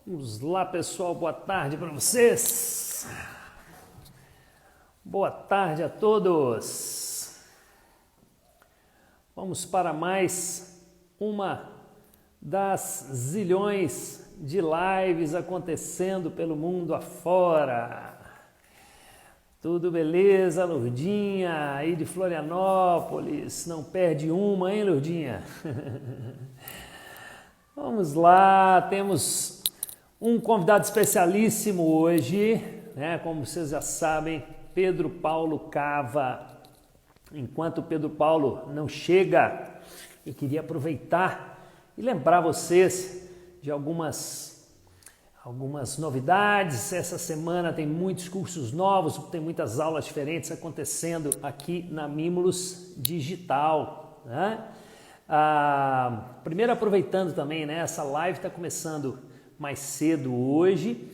Vamos lá, pessoal. Boa tarde para vocês. Boa tarde a todos. Vamos para mais uma das zilhões de lives acontecendo pelo mundo afora. Tudo beleza, Lourdinha? Aí de Florianópolis. Não perde uma, hein, Lourdinha? Vamos lá, temos um convidado especialíssimo hoje, né? Como vocês já sabem, Pedro Paulo Cava. Enquanto o Pedro Paulo não chega, eu queria aproveitar e lembrar vocês de algumas novidades. Essa semana tem muitos cursos novos, tem muitas aulas diferentes acontecendo aqui na Mimulus Digital, né? Primeiro aproveitando também, né? Essa live está começando mais cedo hoje,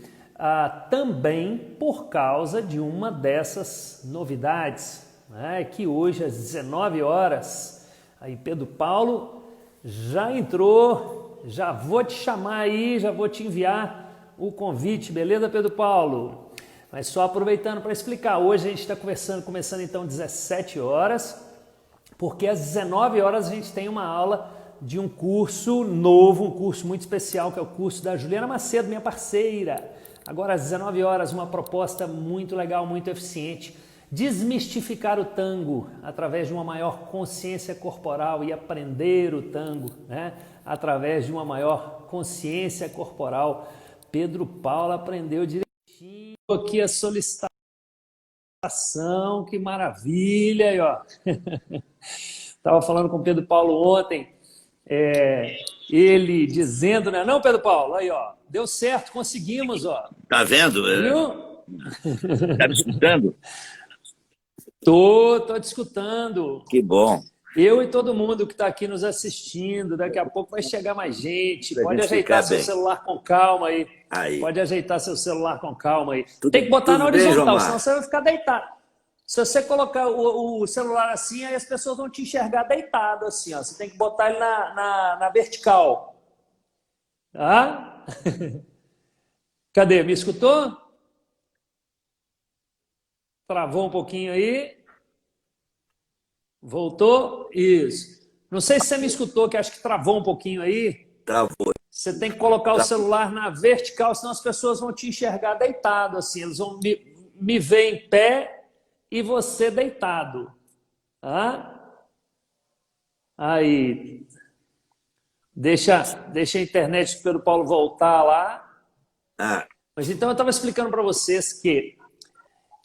também por causa de uma dessas novidades, né? Que hoje às 19 horas, aí Pedro Paulo já entrou, já vou te chamar aí, já vou te enviar o convite, beleza, Pedro Paulo? Mas só aproveitando para explicar, hoje a gente está começando então às 17 horas, porque às 19 horas a gente tem uma aula de um curso novo, um curso muito especial, que é o curso da Juliana Macedo, minha parceira. Agora às 19 horas, uma proposta muito legal, muito eficiente, desmistificar o tango através de uma maior consciência corporal e aprender o tango, né? Através de uma maior consciência corporal. Pedro Paulo aprendeu direitinho aqui a solicitação, que maravilha, aí, ó. Estava falando com o Pedro Paulo ontem, ele dizendo, né? Não, Pedro Paulo, aí, ó, deu certo, conseguimos, ó. Tá vendo? Viu? Tá me escutando? Tô te escutando. Que bom. Eu e todo mundo que está aqui nos assistindo, daqui a pouco vai chegar mais gente. Pode ajeitar seu celular com calma aí. Pode ajeitar seu celular com calma aí. Tem que botar na horizontal, senão você vai ficar deitado. Se você colocar o celular assim, aí as pessoas vão te enxergar deitado assim, ó. Você tem que botar ele na vertical. Tá? Cadê? Me escutou? Travou um pouquinho aí. Voltou? Isso. Não sei se você me escutou, que acho que travou um pouquinho aí. Travou. Você tem que colocar o celular na vertical, senão as pessoas vão te enxergar deitado assim. Eles vão me ver em pé e você deitado. Tá? Aí. Deixa a internet do Pedro Paulo voltar lá. Mas então eu estava explicando para vocês que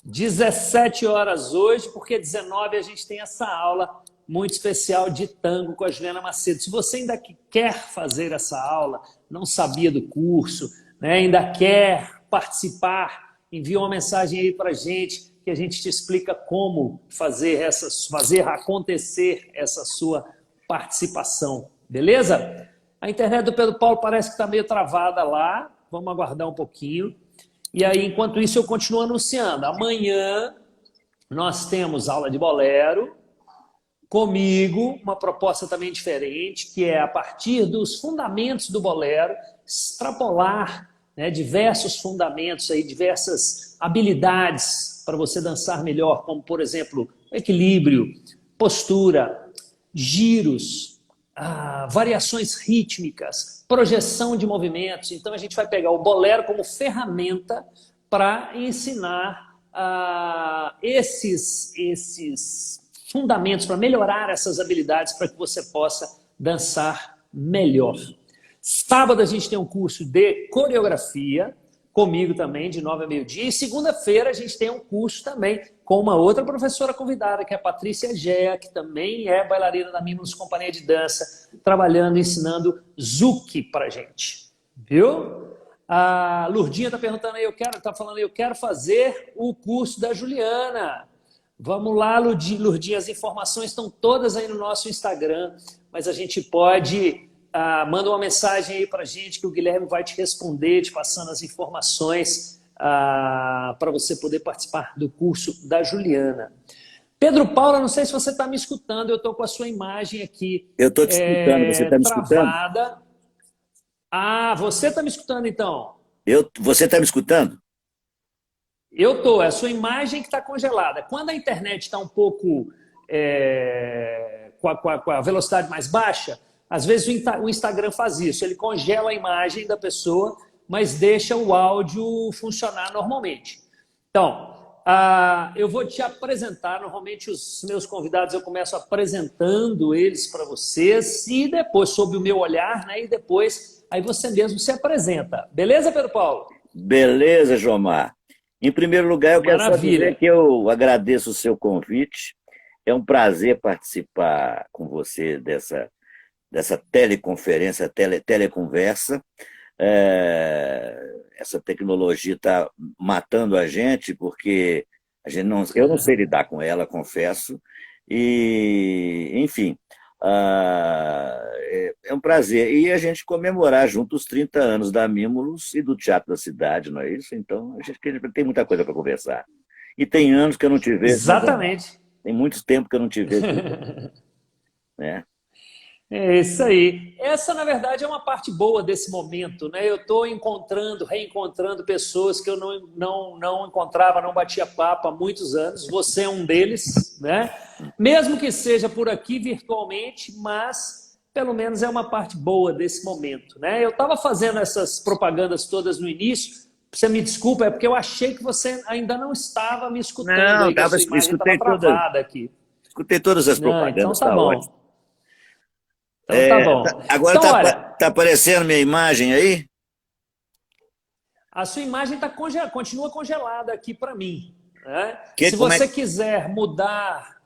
17 horas hoje, porque 19 a gente tem essa aula muito especial de tango com a Juliana Macedo. Se você ainda quer fazer essa aula, não sabia do curso, né, ainda quer participar, envia uma mensagem aí para a gente, que a gente te explica como fazer acontecer essa sua participação, beleza? A internet do Pedro Paulo parece que está meio travada lá, vamos aguardar um pouquinho. E aí, enquanto isso, eu continuo anunciando. Amanhã nós temos aula de bolero, comigo, uma proposta também diferente, que é a partir dos fundamentos do bolero, extrapolar, né, diversos fundamentos, aí, diversas habilidades para você dançar melhor, como, por exemplo, equilíbrio, postura, giros, variações rítmicas, projeção de movimentos. Então a gente vai pegar o bolero como ferramenta para ensinar esses fundamentos, para melhorar essas habilidades, para que você possa dançar melhor. Sábado a gente tem um curso de coreografia, comigo também, de 9 a meio-dia. E segunda-feira a gente tem um curso também com uma outra professora convidada, que é a Patrícia Gea, que também é bailarina da Mimulus Companhia de Dança, trabalhando, ensinando Zouk pra gente. Viu? A Lourdinha tá perguntando aí, eu quero fazer o curso da Juliana. Vamos lá, Lourdinha, as informações estão todas aí no nosso Instagram, mas a gente pode... manda uma mensagem aí pra gente que o Guilherme vai te responder, te passando as informações para você poder participar do curso da Juliana. Pedro Paulo, não sei se você está me escutando, eu estou com a sua imagem aqui eu estou te escutando, você está me escutando? travada. Ah, você está me escutando então? Você está me escutando? Eu tô. É a sua imagem que está congelada. Quando a internet está um pouco com a velocidade mais baixa, às vezes o Instagram faz isso. Ele congela a imagem da pessoa, mas deixa o áudio funcionar normalmente. Então, eu vou te apresentar. Normalmente os meus convidados eu começo apresentando eles para vocês e depois, sob o meu olhar, né? E depois aí você mesmo se apresenta. Beleza, Pedro Paulo? Beleza, Jomar. Em primeiro lugar, eu quero só dizer Maravilha. que eu agradeço o seu convite. É um prazer participar com você dessa teleconferência, teleconversa. Essa tecnologia está matando a gente, porque eu não sei lidar com ela, confesso. E, enfim, é um prazer. E a gente comemorar junto os 30 anos da Mimulus e do Teatro da Cidade, não é isso? Então, a gente tem muita coisa para conversar. E tem anos que eu não te vejo, né, Domar? Exatamente. Tem muito tempo que eu não te vejo, né? É isso aí. Essa, na verdade, é uma parte boa desse momento, né? Eu estou encontrando, reencontrando pessoas que eu não encontrava, não batia papo há muitos anos. Você é um deles, né? Mesmo que seja por aqui virtualmente, mas pelo menos é uma parte boa desse momento, né? Eu estava fazendo essas propagandas todas no início. Você me desculpa, é porque eu achei que você ainda não estava me escutando Não, aí, que a sua imagem estava travada aqui. escutei todas as Não, então propagandas, tá está ótimo. bom. Então tá bom. Agora Então, está olha, tá aparecendo minha imagem aí? a sua imagem continua congelada aqui para mim, né? Que, Se como é, você quiser mudar,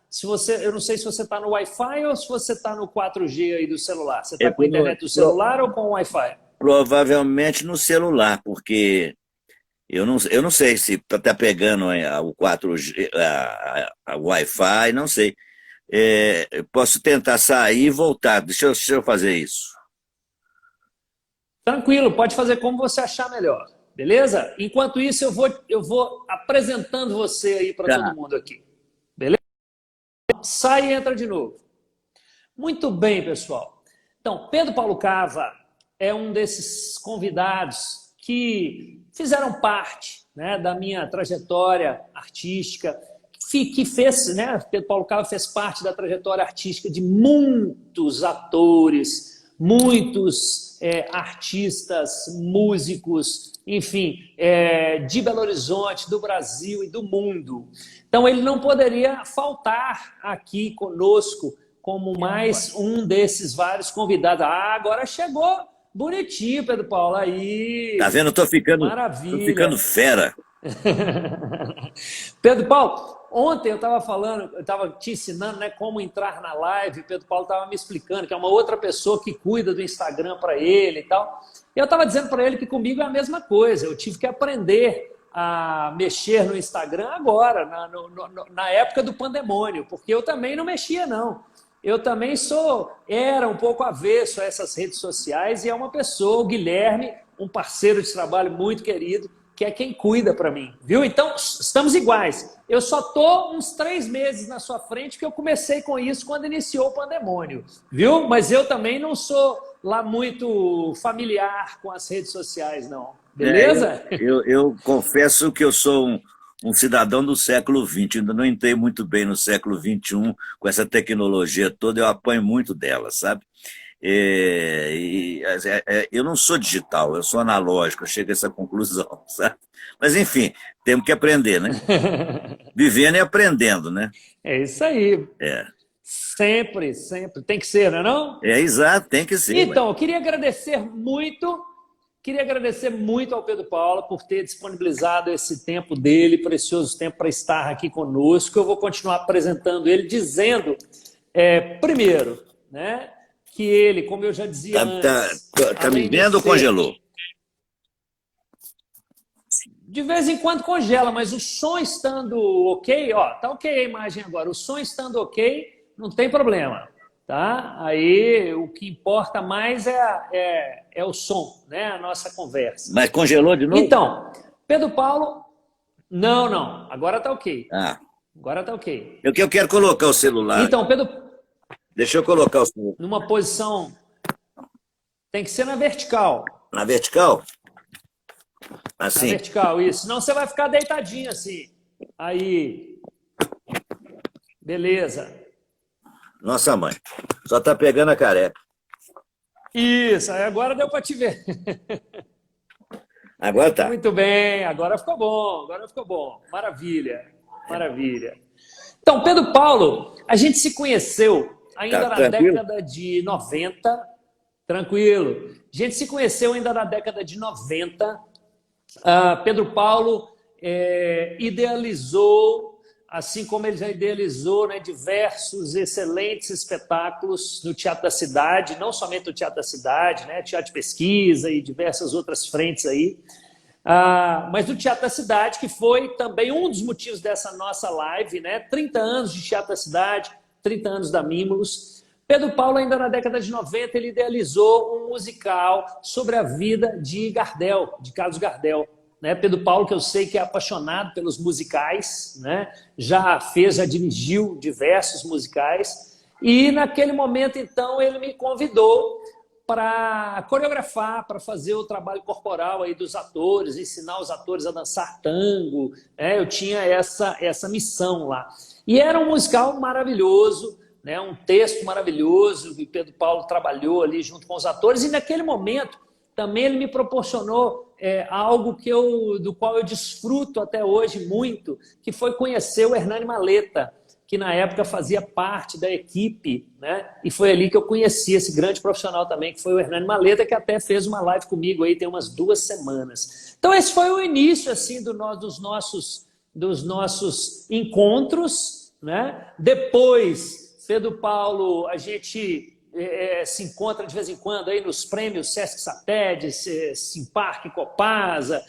eu não sei se você está no Wi-Fi ou se você está no 4G aí do celular. Você está eu com a tô internet do celular ou com o Wi-Fi? provavelmente no celular, porque eu não sei se está pegando o 4G, a Wi-Fi, não sei. Eu posso tentar sair e voltar. Deixa eu fazer isso. Tranquilo, pode fazer como você achar melhor, beleza? Enquanto isso, eu vou apresentando você aí para todo Tá. mundo aqui, beleza? Sai e entra de novo. Muito bem, pessoal. Então, Pedro Paulo Cava é um desses convidados que fizeram parte, né, da minha trajetória artística, que fez, né, Pedro Paulo Cava fez parte da trajetória artística de muitos atores, muitos artistas, músicos, enfim, de Belo Horizonte, do Brasil e do mundo. Então, ele não poderia faltar aqui conosco como mais um desses vários convidados. Ah, agora chegou bonitinho, Pedro Paulo. Tá Aí, vendo? Tô ficando maravilha. fera. Pedro Paulo, ontem eu estava falando, eu estava te ensinando, né, como entrar na live. Pedro Paulo estava me explicando que é uma outra pessoa que cuida do Instagram para ele e tal. Eu estava dizendo para ele que comigo é a mesma coisa. Eu tive que aprender a mexer no Instagram agora, na época do pandemônio, porque eu também não mexia, não. Eu também era um pouco avesso a essas redes sociais e é uma pessoa, o Guilherme, um parceiro de trabalho muito querido, que é quem cuida para mim, viu? Então, estamos iguais. Eu só estou uns 3 meses na sua frente, porque eu comecei com isso quando iniciou o pandemônio, viu? Mas eu também não sou lá muito familiar com as redes sociais, não. Beleza? Eu confesso que eu sou um cidadão do século XX, ainda não entrei muito bem no século XXI, com essa tecnologia toda, eu apanho muito dela, sabe? Eu não sou digital, eu sou analógico, eu chego a essa conclusão, sabe? Mas, enfim, temos que aprender, né? Vivendo e aprendendo, né? É isso aí. É, Sempre, sempre. Tem que ser, não é não? exato, tem que ser. Ué. Então, eu queria agradecer muito ao Pedro Paulo por ter disponibilizado esse tempo dele, precioso tempo para estar aqui conosco. Eu vou continuar apresentando ele, dizendo, primeiro, né, que ele, como eu já dizia antes, Tá me além de vendo ou ser... congelou? De vez em quando congela, mas o som estando ok, ó, tá ok a imagem agora, o som estando ok, não tem problema, tá? Aí o que importa mais é o som, né? A nossa conversa. Mas congelou de novo? Então, Pedro Paulo, não, agora tá ok. Ah, Agora tá ok. eu quero colocar o celular. Então, Pedro, Deixa eu colocar o celular. numa posição, tem que ser na vertical. Na vertical? Na Assim? vertical, isso. Senão você vai ficar deitadinho assim. Aí. Beleza. Nossa, mãe. Só tá pegando a careca. Isso, aí agora deu para te ver. Agora tá. Muito bem, agora ficou bom, agora ficou bom. Maravilha, maravilha. Então, Pedro Paulo, a gente se conheceu Tá ainda na tranquilo? década de 90, tranquilo. A gente se conheceu ainda na década de 90. Pedro Paulo idealizou, assim como ele já idealizou, né, diversos excelentes espetáculos no Teatro da Cidade, não somente no Teatro da Cidade, né, Teatro de Pesquisa e diversas outras frentes aí, mas no Teatro da Cidade, que foi também um dos motivos dessa nossa live, né, 30 anos de Teatro da Cidade, 30 anos da Mimulus. Pedro Paulo, ainda na década de 90, ele idealizou um musical sobre a vida de Gardel, de Carlos Gardel. Né? Pedro Paulo, que eu sei que é apaixonado pelos musicais, né? Já dirigiu diversos musicais. E naquele momento, então, ele me convidou para coreografar, para fazer o trabalho corporal aí dos atores, ensinar os atores a dançar tango. Né? Eu tinha essa missão lá. E era um musical maravilhoso, né? Um texto maravilhoso, que Pedro Paulo trabalhou ali junto com os atores, e naquele momento também ele me proporcionou algo do qual eu desfruto até hoje muito, que foi conhecer o Hernani Maleta, que na época fazia parte da equipe, né? E foi ali que eu conheci esse grande profissional também, que foi o Hernani Maleta, que até fez uma live comigo aí tem umas 2 semanas. Então esse foi o início assim dos nossos encontros, né? Depois, Pedro Paulo, a gente se encontra de vez em quando aí nos prêmios Sesc Saped, Simparc, Copasa,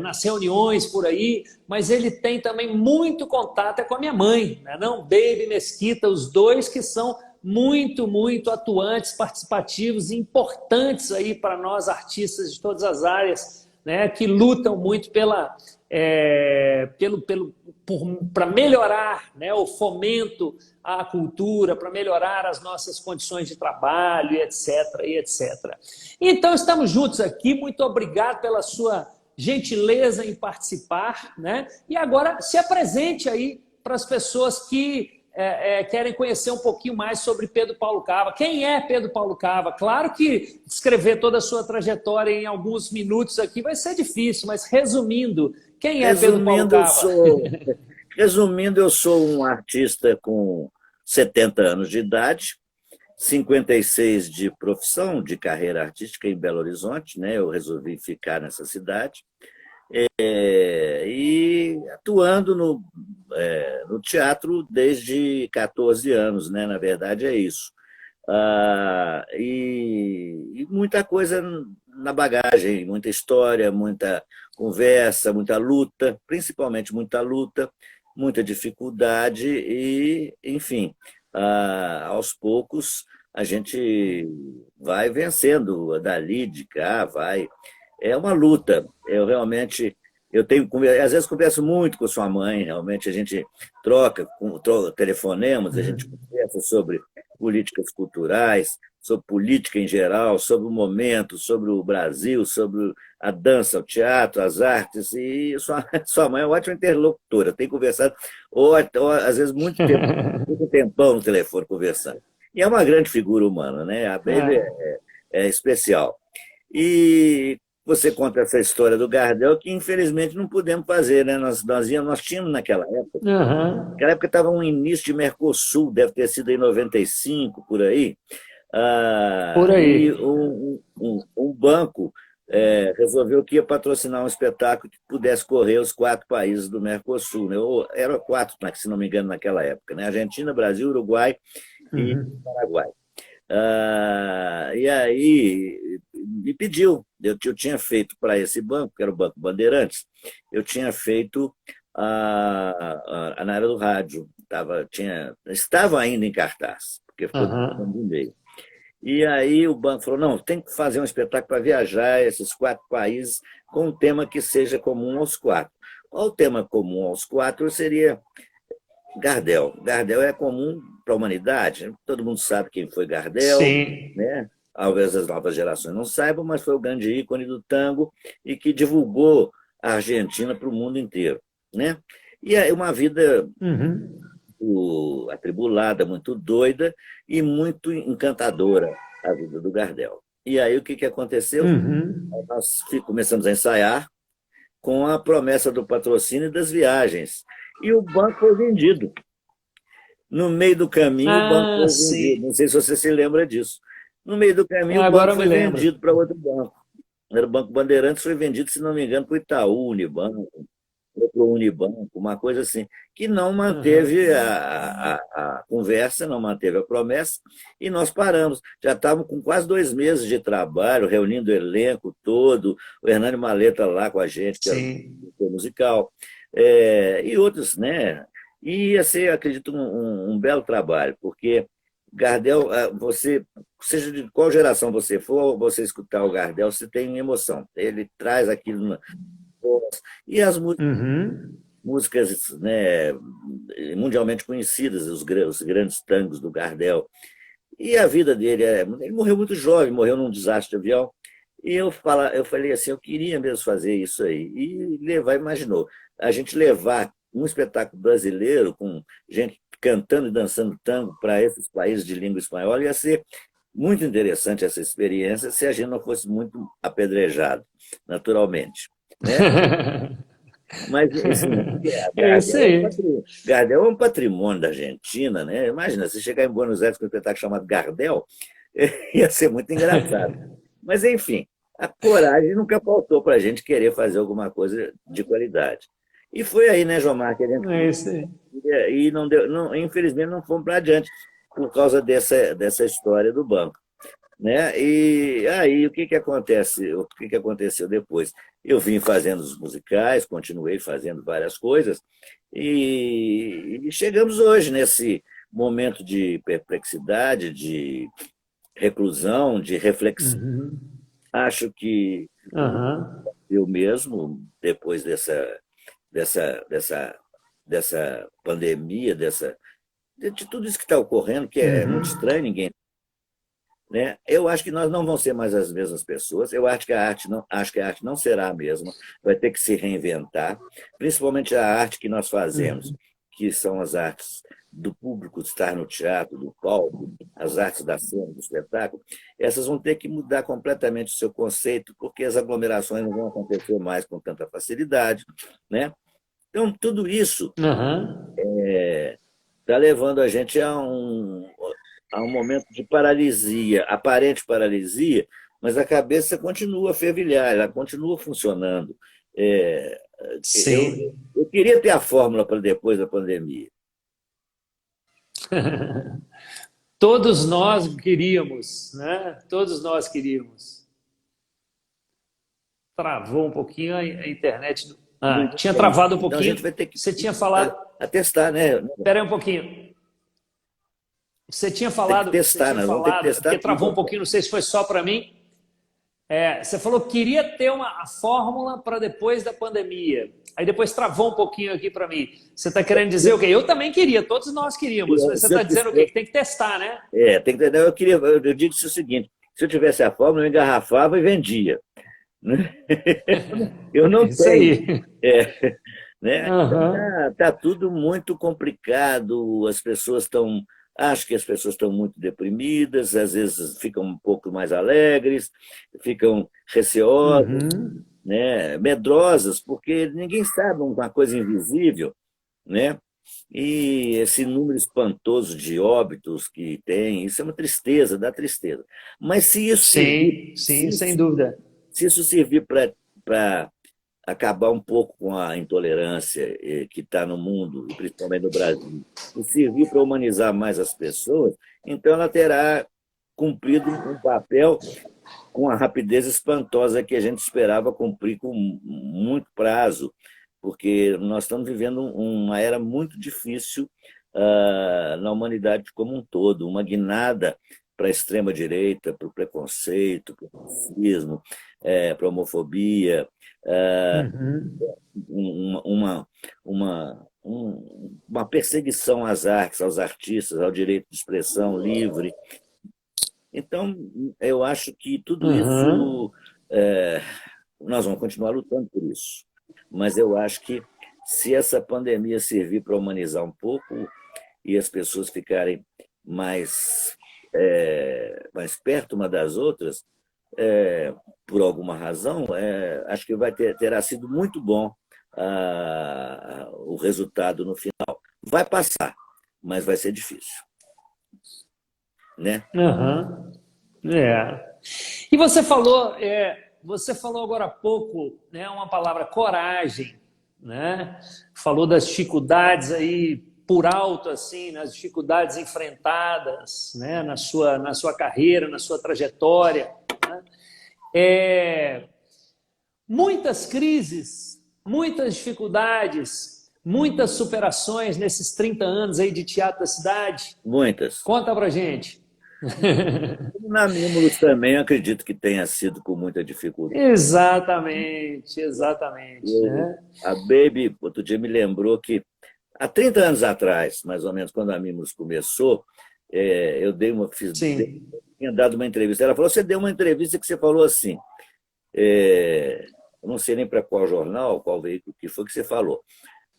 nas reuniões por aí, mas ele tem também muito contato com a minha mãe, né? Não, Baby Mesquita, os dois que são muito, muito atuantes, participativos e importantes aí para nós artistas de todas as áreas, né? Que lutam muito para melhorar, né, o fomento à cultura, para melhorar as nossas condições de trabalho, e etc, e etc. Então, estamos juntos aqui. Muito obrigado pela sua gentileza em participar, né? E agora se apresente aí para as pessoas que querem conhecer um pouquinho mais sobre Pedro Paulo Cava. Quem é Pedro Paulo Cava? Claro que descrever toda a sua trajetória em alguns minutos aqui vai ser difícil, mas resumindo, quem é Pedro Paulo Cava? Resumindo, eu sou um artista com 70 anos de idade, 56 de profissão, de carreira artística em Belo Horizonte, né? Eu resolvi ficar nessa cidade. E atuando no teatro desde 14 anos, né? Na verdade é isso. E muita coisa na bagagem, muita história, muita conversa, muita luta, principalmente muita luta, muita dificuldade e, enfim, aos poucos a gente vai vencendo dali, de cá, vai. É uma luta. Às vezes converso muito com sua mãe, realmente a gente troca telefonemas, a gente conversa sobre políticas culturais, sobre política em geral, sobre o momento, sobre o Brasil, sobre a dança, o teatro, as artes, e sua mãe é uma ótima interlocutora, tem conversado, ou às vezes muito tempão no telefone conversando. E é uma grande figura humana, né? A Baby é especial. E você conta essa história do Gardel, que infelizmente não pudemos fazer, né? Nós tínhamos Uhum. naquela época estava um início de Mercosul, deve ter sido em 95, por aí, Por e aí. um banco resolveu que ia patrocinar um espetáculo que pudesse correr os 4 países do Mercosul, né? Ou eram 4, se não me engano, naquela época, né? Argentina, Brasil, Uruguai e Uhum. Paraguai. E aí me pediu, eu tinha feito para esse banco, que era o Banco Bandeirantes, eu tinha feito na área do rádio, estava ainda em cartaz, porque ficou Uhum. no meio. E aí o banco falou, não, tem que fazer um espetáculo para viajar esses 4 países com um tema que seja comum aos 4. Qual o tema comum aos 4 seria Gardel. Gardel é comum para a humanidade, todo mundo sabe quem foi Gardel, Sim. né? talvez as novas gerações não saibam, mas foi o grande ícone do tango e que divulgou a Argentina para o mundo inteiro, né? E é uma vida Uhum. atribulada, muito doida e muito encantadora a vida do Gardel. E aí o que, que aconteceu? Uhum. Nós começamos a ensaiar com a promessa do patrocínio e das viagens. E o banco foi vendido. No meio do caminho, o banco Ah, foi vendido. sim. Não sei se você se lembra disso. No meio do caminho, o Agora banco eu me foi lembro. vendido para outro banco. Era o Banco Bandeirantes, foi vendido, se não me engano, para o Itaú, Unibanco, para o Unibanco, uma coisa assim, que não manteve Uhum. a conversa, não manteve a promessa, e nós paramos. Já estávamos com quase 2 meses de trabalho, reunindo o elenco todo, o Hernani Maleta lá com a gente, que era o Sim. diretor musical, e outros, né? E ia ser, acredito, um belo trabalho, porque Gardel, você, seja de qual geração você for, você escutar o Gardel, você tem emoção. Ele traz aquilo na voz. E as Uhum. músicas, né, mundialmente conhecidas, os grandes tangos do Gardel. E a vida dele, ele morreu muito jovem, morreu num desastre de avião. E eu falei assim, eu queria mesmo fazer isso aí. E levar, imaginou, a gente levar um espetáculo brasileiro com gente cantando e dançando tango para esses países de língua espanhola ia ser muito interessante essa experiência se a gente não fosse muito apedrejado, naturalmente, né? Mas, assim, É isso aí. Gardel é um patrimônio da Argentina, né? Imagina, se chegar em Buenos Aires com um espetáculo chamado Gardel, ia ser muito engraçado. Mas, enfim, a coragem nunca faltou para a gente querer fazer alguma coisa de qualidade. E foi aí, né, Jomar, que a gente É isso aí. e não deu, não, infelizmente não fomos para adiante por causa dessa história do banco, né? E aí o que que acontece? O que que aconteceu depois? Eu vim fazendo os musicais, continuei fazendo várias coisas e chegamos hoje nesse momento de perplexidade, de reclusão, de reflexão. Uhum. Acho que Aham. eu mesmo, depois dessa, dessa, dessa pandemia, de tudo isso que está ocorrendo, que é muito Uhum. estranho, ninguém, né? Eu acho que nós não vamos ser mais as mesmas pessoas. Eu acho que a arte não será a mesma. Vai ter que se reinventar, principalmente a arte que nós fazemos, Uhum. que são as artes do público estar no teatro, do palco, as artes da cena, do espetáculo. Essas vão ter que mudar completamente o seu conceito, porque as aglomerações não vão acontecer mais com tanta facilidade, né? Então, tudo isso Aham. está levando a gente a um momento de paralisia, aparente paralisia, mas a cabeça continua a fervilhar, ela continua funcionando. É, eu, Sim. eu queria ter a fórmula para depois da pandemia. Todos nós queríamos, né? Todos nós queríamos. Travou um pouquinho a internet. Ah, tinha travado um Então a gente pouquinho. vai ter que Você tinha começar falado. a testar, né? Espera aí um pouquinho. Você tinha Tem que falado, você testar, tinha nós vamos ter que falado, testar porque travou um tudo. pouquinho, não sei se foi só para mim. Você falou que queria ter a fórmula para depois da pandemia. Aí depois travou um pouquinho aqui para mim. Você está querendo dizer o quê? Eu também queria, todos nós queríamos, mas você Se eu, está dizendo o quê? Que tem que testar, né? tem que entender, eu digo o seguinte, se eu tivesse a fórmula, eu engarrafava e vendia, né? Eu não Isso tenho. aí. É, né? Então Aham. tá tudo muito complicado, acho que as pessoas estão muito deprimidas, às vezes ficam um pouco mais alegres, ficam receosas, Uhum. né? Medrosas, porque ninguém sabe uma coisa invisível, né? E esse número espantoso de óbitos que tem, isso é uma tristeza, dá tristeza. Mas se isso servir, Sim, se, sim, sem dúvida. se isso servir para acabar um pouco com a intolerância que está no mundo, e principalmente no Brasil, e servir para humanizar mais as pessoas, então ela terá cumprido um papel com a rapidez espantosa que a gente esperava cumprir com muito prazo, porque nós estamos vivendo uma era muito difícil na humanidade como um todo, uma guinada para a extrema-direita, para o preconceito, para o racismo, para a homofobia, Uhum. uma, uma perseguição às artes, aos artistas, ao direito de expressão livre. Então, eu acho que tudo Uhum. isso, é, nós vamos continuar lutando por isso. Mas eu acho que se essa pandemia servir para humanizar um pouco e as pessoas ficarem mais, mais perto uma das outras, por alguma razão, acho que terá sido muito bom o resultado no final. Vai passar, mas vai ser difícil, né? Uhum. É. E você falou agora há pouco, né, uma palavra coragem, né? Falou das dificuldades aí por alto assim, nas dificuldades enfrentadas, né, na sua carreira, na sua trajetória, né? É, muitas crises, muitas dificuldades, muitas superações nesses 30 anos aí de Teatro da Cidade. Muitas. Conta pra gente. Na Mimulus também acredito que tenha sido com muita dificuldade. Exatamente, exatamente. Né? A Baby, outro dia, me lembrou que há 30 anos atrás, mais ou menos, quando a Mimulus começou, eu Sim. tinha dado uma entrevista. Ela falou: você deu uma entrevista que você falou assim, eu não sei nem para qual jornal, qual veículo que foi que você falou,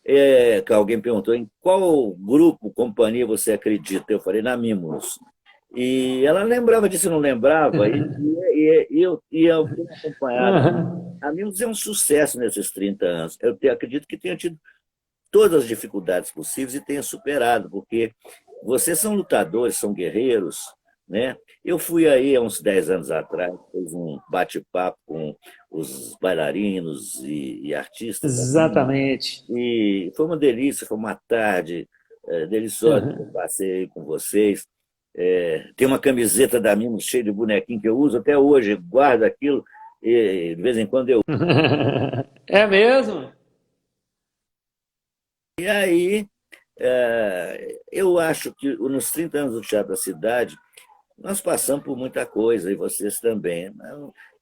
que alguém perguntou em qual grupo, companhia você acredita. Eu falei: na Mimulus. E ela lembrava disso, não lembrava, eu tenho acompanhado. Uhum. A Mimos é um sucesso nesses 30 anos. Acredito que tenha tido todas as dificuldades possíveis e tenha superado, porque vocês são lutadores, são guerreiros, né? Eu fui aí há uns 10 anos atrás, fiz um bate-papo com os bailarinos e artistas da Mimos, Exatamente. e foi uma delícia, foi uma tarde deliciosa que eu Uhum. passei com vocês. Tem uma camiseta da Mimos cheia de bonequinho que eu uso até hoje, guardo aquilo, e de vez em quando eu. É mesmo? E aí, eu acho que nos 30 anos do Teatro da Cidade, nós passamos por muita coisa, e vocês também.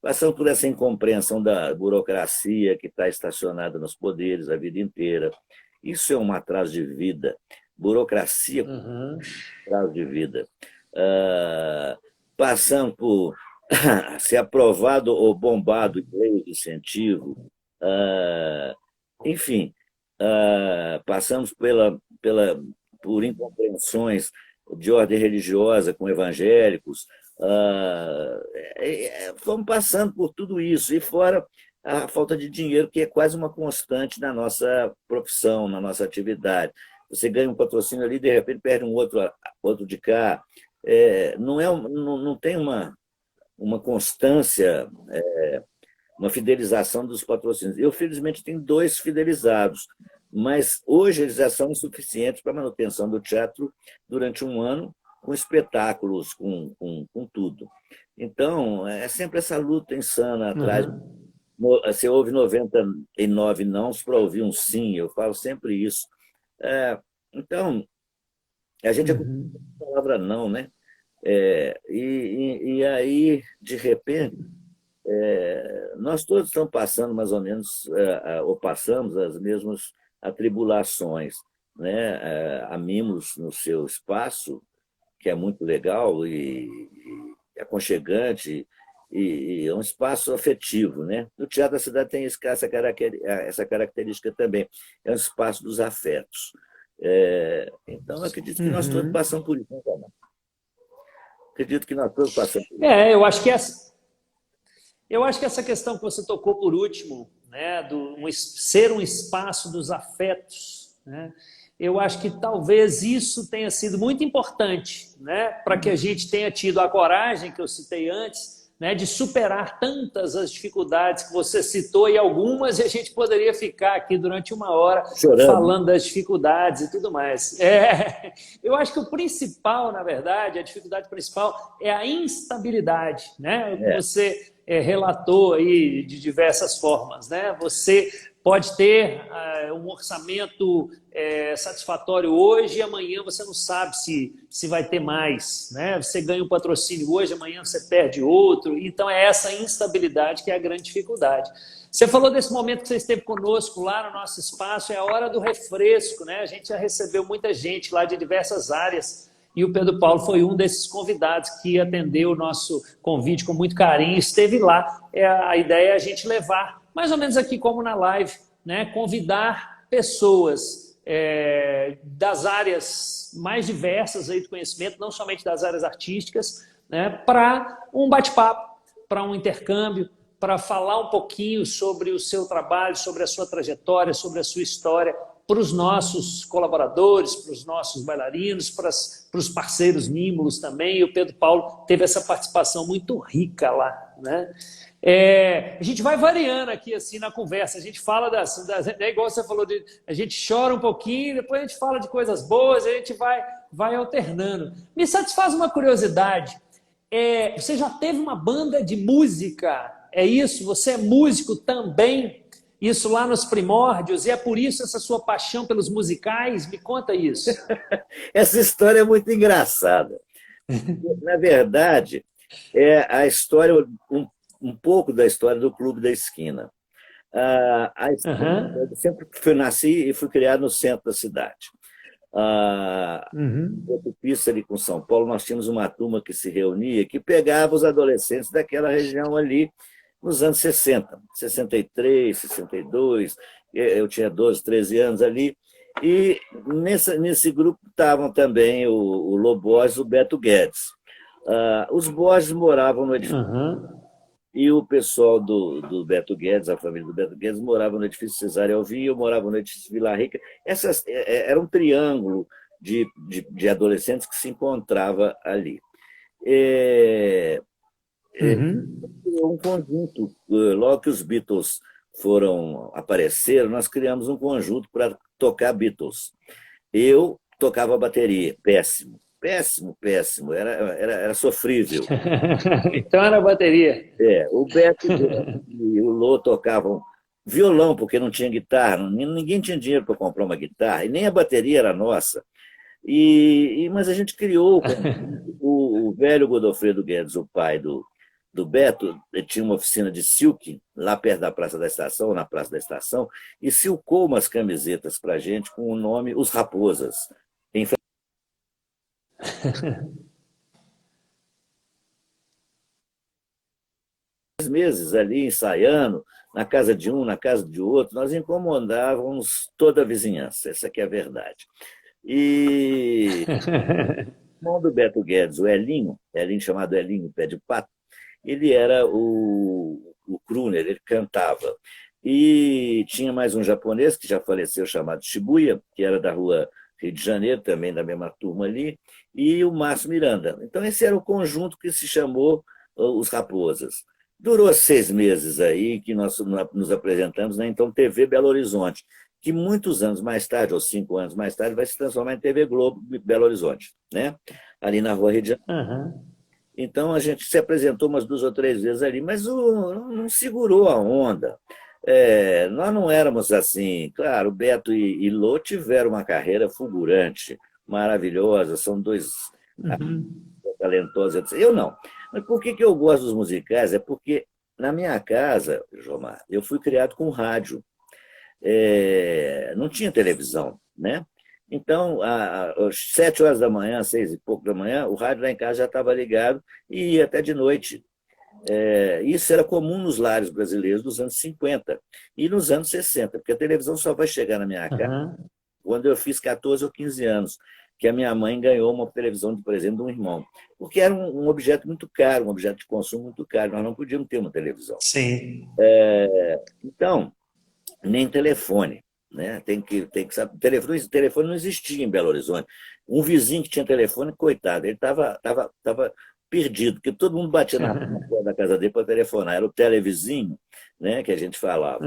Passamos por essa incompreensão da burocracia que está estacionada nos poderes a vida inteira. Isso é um atraso de vida. Burocracia Uhum. atraso de vida. Ah, passando por ser aprovado ou bombado em leis de incentivo. Ah, enfim, passamos por incompreensões de ordem religiosa com evangélicos. Fomos passando por tudo isso, e fora a falta de dinheiro, que é quase uma constante na nossa profissão, na nossa atividade. Você ganha um patrocínio ali, de repente perde um outro de cá. Não tem uma constância, uma fidelização dos patrocínios. Eu, felizmente, tenho 2 fidelizados, mas hoje eles já são insuficientes para a manutenção do teatro durante um ano, com espetáculos, com tudo. Então, é sempre essa luta insana atrás. Uhum. Você ouve 99 nãos para ouvir um sim, eu falo sempre isso. Então, a gente é com Uhum. a palavra não, né? E aí, de repente, nós todos estamos passando mais ou menos, ou passamos as mesmas atribulações, né? A Mimos no seu espaço, que é muito legal e aconchegante, e é um espaço afetivo, né? O Teatro da Cidade tem essa característica também, é um espaço dos afetos. Então, eu acredito que nós todos Uhum. passamos por isso, né, Fernando? Acredito que nós todos passamos por isso. É, eu acho que essa questão que você tocou por último, né, ser um espaço dos afetos, né, eu acho que talvez isso tenha sido muito importante, né, para que a gente tenha tido a coragem que eu citei antes, né, de superar tantas as dificuldades que você citou, e algumas a gente poderia ficar aqui durante uma hora Chorando, né? falando das dificuldades e tudo mais. Eu acho que o principal, na verdade, a dificuldade principal é a instabilidade, né? O que É, você relatou aí de diversas formas, né? Você pode ter um orçamento satisfatório hoje, e amanhã você não sabe se vai ter mais, né? Você ganha um patrocínio hoje, amanhã você perde outro. Então é essa instabilidade que é a grande dificuldade. Você falou desse momento que você esteve conosco lá no nosso espaço, é a hora do refresco, né? A gente já recebeu muita gente lá de diversas áreas, e o Pedro Paulo foi um desses convidados que atendeu o nosso convite com muito carinho, esteve lá. A ideia é a gente levar, mais ou menos aqui como na live, né? Convidar pessoas das áreas mais diversas aí do conhecimento, não somente das áreas artísticas, né? Para um bate-papo, para um intercâmbio, para falar um pouquinho sobre o seu trabalho, sobre a sua trajetória, sobre a sua história, para os nossos colaboradores, para os nossos bailarinos, para os parceiros mímulos também. E o Pedro Paulo teve essa participação muito rica lá, né? A gente vai variando aqui assim na conversa, a gente fala é igual você falou, a gente chora um pouquinho, depois a gente fala de coisas boas, a gente vai alternando. Me satisfaz uma curiosidade, você já teve uma banda de música, é isso? Você é músico também? Isso lá nos primórdios, e é por isso essa sua paixão pelos musicais? Me conta isso. Essa história é muito engraçada. Na verdade, é a história, um pouco da história do Clube da Esquina. Eu sempre nasci e fui criado no centro da cidade. Pista ali com São Paulo, nós tínhamos uma turma que se reunia, que pegava os adolescentes daquela região ali, nos anos 60, 63, 62, eu tinha 12, 13 anos ali, e nesse grupo estavam também o Lô Borges e o Beto Guedes. Os Borges moravam no edifício, e o pessoal do Beto Guedes, a família do Beto Guedes, morava no edifício Cesário Alvim, eu morava no edifício Vila Rica. Era um triângulo de adolescentes que se encontrava ali. Um conjunto, logo que os Beatles apareceram, nós criamos um conjunto para tocar Beatles. Eu tocava bateria, péssimo, péssimo, péssimo, era sofrível. Então era bateria. O Beto e o Lô tocavam violão, porque não tinha guitarra, ninguém tinha dinheiro para comprar uma guitarra, e nem a bateria era nossa. Mas a gente criou o velho Godofredo Guedes, o pai do Beto, tinha uma oficina de silk lá perto da Praça da Estação, na Praça da Estação, e silcou umas camisetas para a gente com o nome Os Raposas. Em meses ali ensaiando, na casa de um, na casa de outro, nós incomodávamos toda a vizinhança, essa que é a verdade. E o irmão do Beto Guedes, o Elinho chamado Elinho Pé de Pato, ele era o crooner, ele cantava. E tinha mais um japonês que já faleceu, chamado Shibuya, que era da rua Rio de Janeiro, também da mesma turma ali, e o Márcio Miranda. Então esse era o conjunto que se chamou Os Raposas. Durou 6 meses aí que nós nos apresentamos na então TV Belo Horizonte, que muitos anos mais tarde, ou 5 anos mais tarde, vai se transformar em TV Globo Belo Horizonte, né? Ali na rua Rio de Janeiro. Então a gente se apresentou umas 2 ou 3 vezes ali, mas não segurou a onda. Nós não éramos assim. Claro, Beto e Lô tiveram uma carreira fulgurante, maravilhosa, são dois talentosos. Eu não. Mas por que eu gosto dos musicais? É porque na minha casa, Jomar, eu fui criado com rádio. Não tinha televisão, né? Então, às 7 horas da manhã, 6 e pouco da manhã, o rádio lá em casa já estava ligado e ia até de noite. Isso era comum nos lares brasileiros dos anos 50 e nos anos 60, porque a televisão só vai chegar na minha casa quando eu fiz 14 ou 15 anos, que a minha mãe ganhou uma televisão de presente de um irmão, porque era um objeto muito caro, um objeto de consumo muito caro, nós não podíamos ter uma televisão. Sim. Então, nem telefone. Né? Tem que saber. Telefone não existia em Belo Horizonte. Um vizinho que tinha telefone, coitado, ele estava perdido, porque todo mundo batia na porta da casa dele para telefonar. Era o televizinho, né, que a gente falava.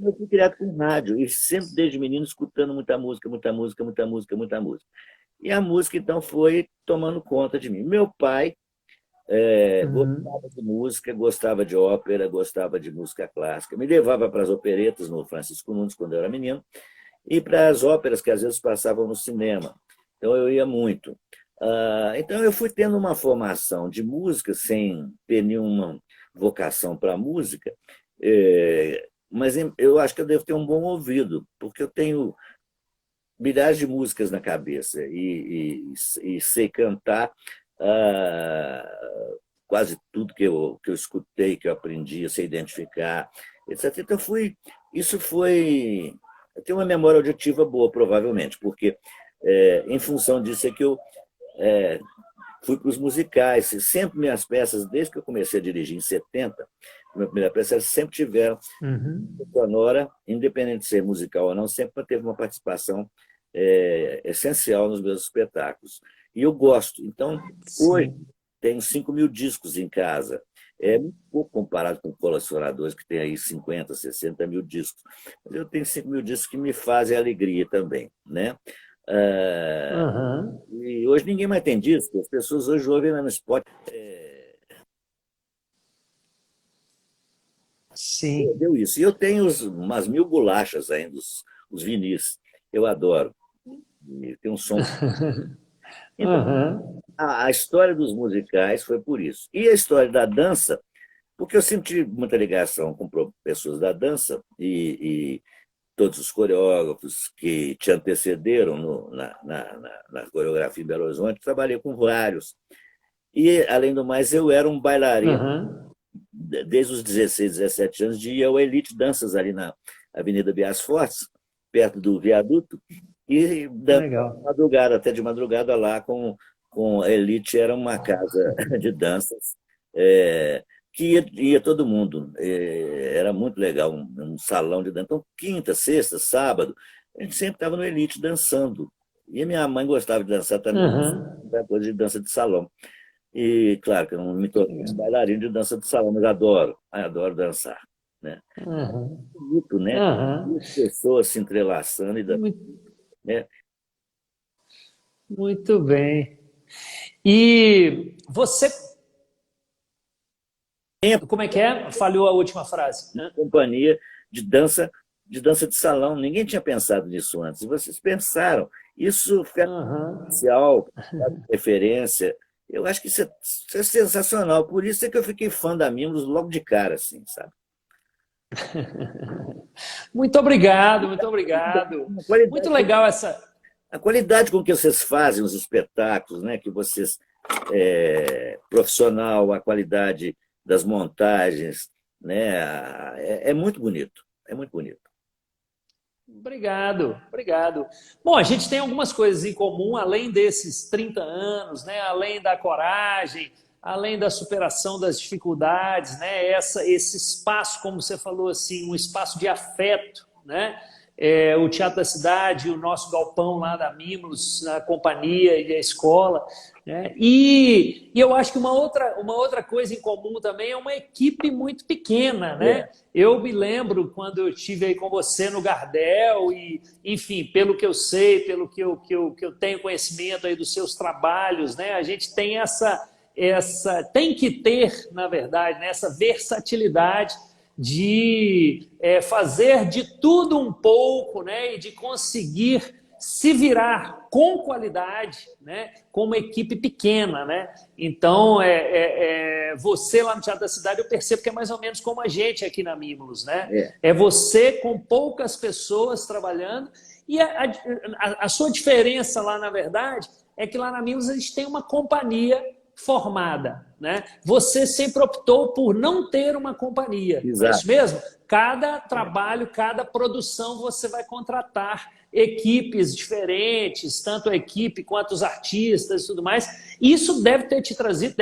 Eu fui criado com rádio, e sempre desde menino escutando muita música, muita música, muita música, muita música. E a música, então, foi tomando conta de mim. Meu pai gostava de música, gostava de ópera, gostava de música clássica. Me levava para as operetas no Francisco Nunes, quando eu era menino, e para as óperas que às vezes passavam no cinema. Então eu ia muito. Então eu fui tendo uma formação de música sem ter nenhuma vocação para a música, mas eu acho que eu devo ter um bom ouvido, porque eu tenho milhares de músicas na cabeça e sei cantar quase tudo que eu escutei, que eu aprendi, eu sei identificar, etc. Então, isso foi... Eu tenho uma memória auditiva boa, provavelmente, porque em função disso é que eu fui para os musicais. E sempre minhas peças, desde que eu comecei a dirigir em 70, minha primeira peça, elas sempre tiveram sonora, independente de ser musical ou não, sempre teve uma participação essencial nos meus espetáculos. E eu gosto. Então, hoje, tenho 5.000 discos em casa. É muito pouco comparado com colecionadores que têm aí 50, 60 mil discos. Mas eu tenho 5.000 discos que me fazem alegria também, né? E hoje ninguém mais tem disco. As pessoas hoje ouvem lá no Spotify. Sim. Deu isso. E eu tenho umas 1.000 bolachas ainda, os vinis. Eu adoro. E tem um som. Então, a história dos musicais foi por isso. E a história da dança, porque eu sempre tive muita ligação com pessoas da dança e todos os coreógrafos que te antecederam na coreografia em Belo Horizonte, trabalhei com vários. E, além do mais, eu era um bailarino desde os 16, 17 anos, de ir ao Elite Danças ali na Avenida Bias Fortes, perto do viaduto, e madrugada, até de madrugada lá com a Elite. Era uma casa de danças que ia todo mundo. Era muito legal, um salão de dança. Então, quinta, sexta, sábado, a gente sempre estava no Elite dançando. E a minha mãe gostava de dançar também, coisa de dança de salão. E, claro, que eu não me tornei bailarino de dança de salão, mas adoro dançar. Né? Bonito, né? Duas pessoas se entrelaçando. Né? Muito bem. E você... Como é que é? Falhou a última frase. Companhia de dança de salão. Ninguém tinha pensado nisso antes. Vocês pensaram. Isso foi especial, referência. Eu acho que isso é sensacional. Por isso é que eu fiquei fã da Mimos logo de cara, assim, sabe? Muito obrigado, muito obrigado. Muito legal essa... A qualidade com que vocês fazem os espetáculos, né? Que vocês... profissional, a qualidade das montagens, né? É muito bonito, é muito bonito. Obrigado, obrigado. Bom, a gente tem algumas coisas em comum, além desses 30 anos, né? Além da coragem, além da superação das dificuldades, né? Esse espaço, como você falou, assim, um espaço de afeto, né? O Teatro da Cidade, o nosso galpão lá da Mimos, a companhia e a escola. Né? E eu acho que uma outra coisa em comum também é uma equipe muito pequena. Né? Eu me lembro quando eu estive aí com você no Gardel e, enfim, pelo que eu sei, pelo que eu tenho conhecimento aí dos seus trabalhos, né? A gente tem tem que ter, na verdade, né? Essa versatilidade de fazer de tudo um pouco, né? E de conseguir se virar com qualidade, né? Com uma equipe pequena. Né? Então, você lá no Teatro da Cidade, eu percebo que é mais ou menos como a gente aqui na Mimos. Né? É você com poucas pessoas trabalhando e a sua diferença lá, na verdade, é que lá na Mimos a gente tem uma companhia formada. Né? Você sempre optou por não ter uma companhia. Exato. É isso mesmo? Cada trabalho, cada produção, você vai contratar equipes diferentes, tanto a equipe quanto os artistas e tudo mais. Isso deve ter te trazido,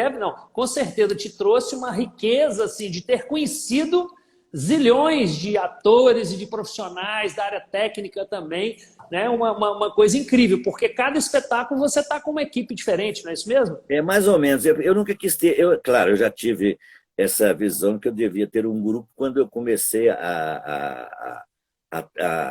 com certeza te trouxe uma riqueza assim, de ter conhecido zilhões de atores e de profissionais da área técnica também. Né? Uma coisa incrível, porque cada espetáculo você está com uma equipe diferente, não é isso mesmo? É mais ou menos. Eu nunca quis ter... Claro, eu já tive essa visão que eu devia ter um grupo quando eu comecei a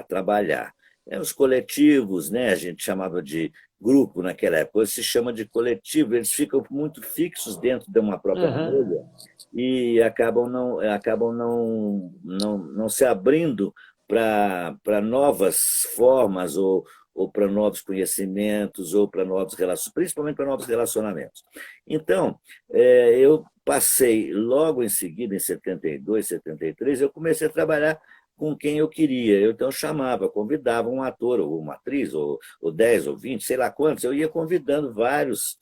trabalhar. Os coletivos, né? A gente chamava de grupo naquela época, hoje se chama de coletivo, eles ficam muito fixos dentro de uma própria bolha e acabam não se abrindo para novas formas ou para novos conhecimentos, ou para novos relacionamentos, principalmente para novos relacionamentos. Então, eu passei logo em seguida, em 72, 73, eu comecei a trabalhar com quem eu queria. Eu então chamava, convidava um ator, ou uma atriz, ou 10, ou 20, sei lá quantos, eu ia convidando vários.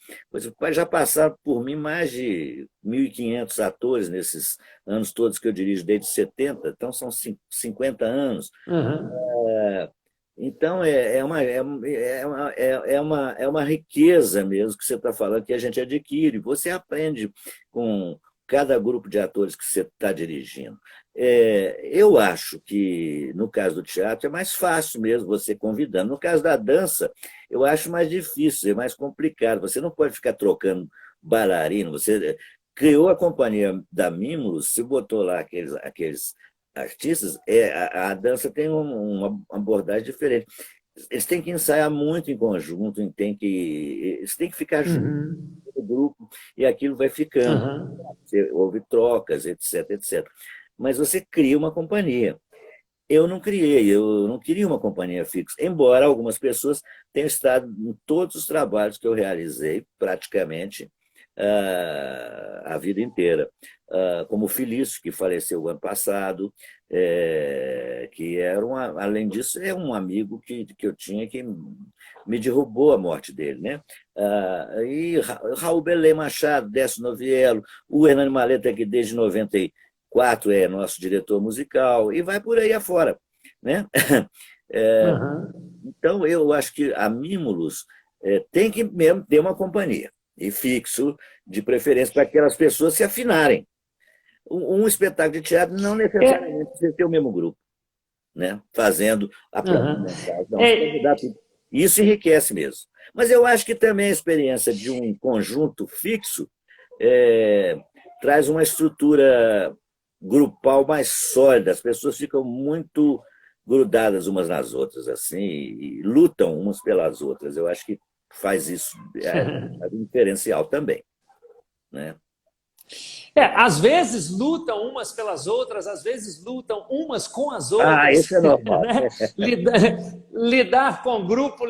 Já passaram por mim mais de 1.500 atores nesses anos todos que eu dirijo, desde 70, então são 50 anos. Uhum. Então, é uma riqueza mesmo que você está falando, que a gente adquire. Você aprende com cada grupo de atores que você está dirigindo. Eu acho que, no caso do teatro, é mais fácil mesmo você convidando. No caso da dança, eu acho mais difícil, é mais complicado. Você não pode ficar trocando bailarino. Você criou a companhia da Mimos, se botou lá aqueles artistas, a dança tem uma abordagem diferente. Eles têm que ensaiar muito em conjunto, eles têm que ficar juntos Uhum. no grupo, e aquilo vai ficando. Uhum. Houve trocas, etc, etc. Mas você cria uma companhia. Eu não queria uma companhia fixa, embora algumas pessoas tenham estado em todos os trabalhos que eu realizei, praticamente, a vida inteira. Como o Felício, que faleceu o ano passado, que era, além disso, é um amigo que eu tinha que me derrubou a morte dele. Né? E Raul Belém Machado, Décio Noviello, o Hernani Maleta, que desde 94 é nosso diretor musical, e vai por aí afora. Né? Uhum. Então, eu acho que a Mimulus tem que mesmo ter uma companhia, e fixo, de preferência, para aquelas pessoas se afinarem. Um espetáculo de teatro não É, necessariamente precisa ter o mesmo grupo, né? Fazendo a própria uhum. montagem. Não, você pode É, mudar tudo. Isso enriquece mesmo. Mas eu acho que também a experiência de um conjunto fixo é, traz uma estrutura grupal mais sólida. As pessoas ficam muito grudadas umas nas outras, assim, e lutam umas pelas outras. Eu acho que faz isso um diferencial também, né? às vezes lutam umas pelas outras, às vezes lutam umas com as Isso outras, é normal. né? Lidar com grupo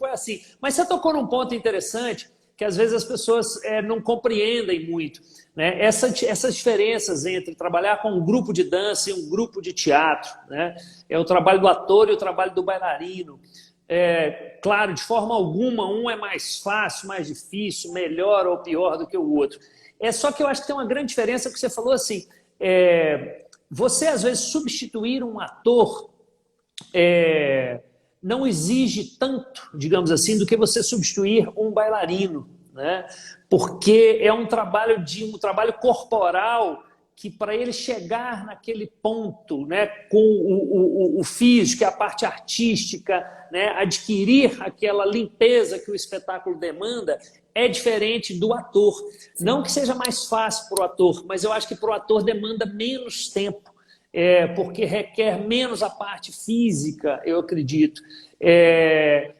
é assim. Mas você tocou num ponto interessante que às vezes as pessoas não compreendem muito, né? Essas diferenças entre trabalhar com um grupo de dança e um grupo de teatro, né? É o trabalho do ator e o trabalho do bailarino. Claro, de forma alguma, um é mais fácil, mais difícil, melhor ou pior do que o outro. Só que eu acho que tem uma grande diferença que você falou assim, você às vezes substituir um ator não exige tanto, digamos assim, do que você substituir um bailarino, né? Porque é um trabalho corporal que para ele chegar naquele ponto, né, com o físico, a parte artística, né, adquirir aquela limpeza que o espetáculo demanda, é diferente do ator. Não que seja mais fácil para o ator, mas eu acho que para o ator demanda menos tempo, porque requer menos a parte física, eu acredito.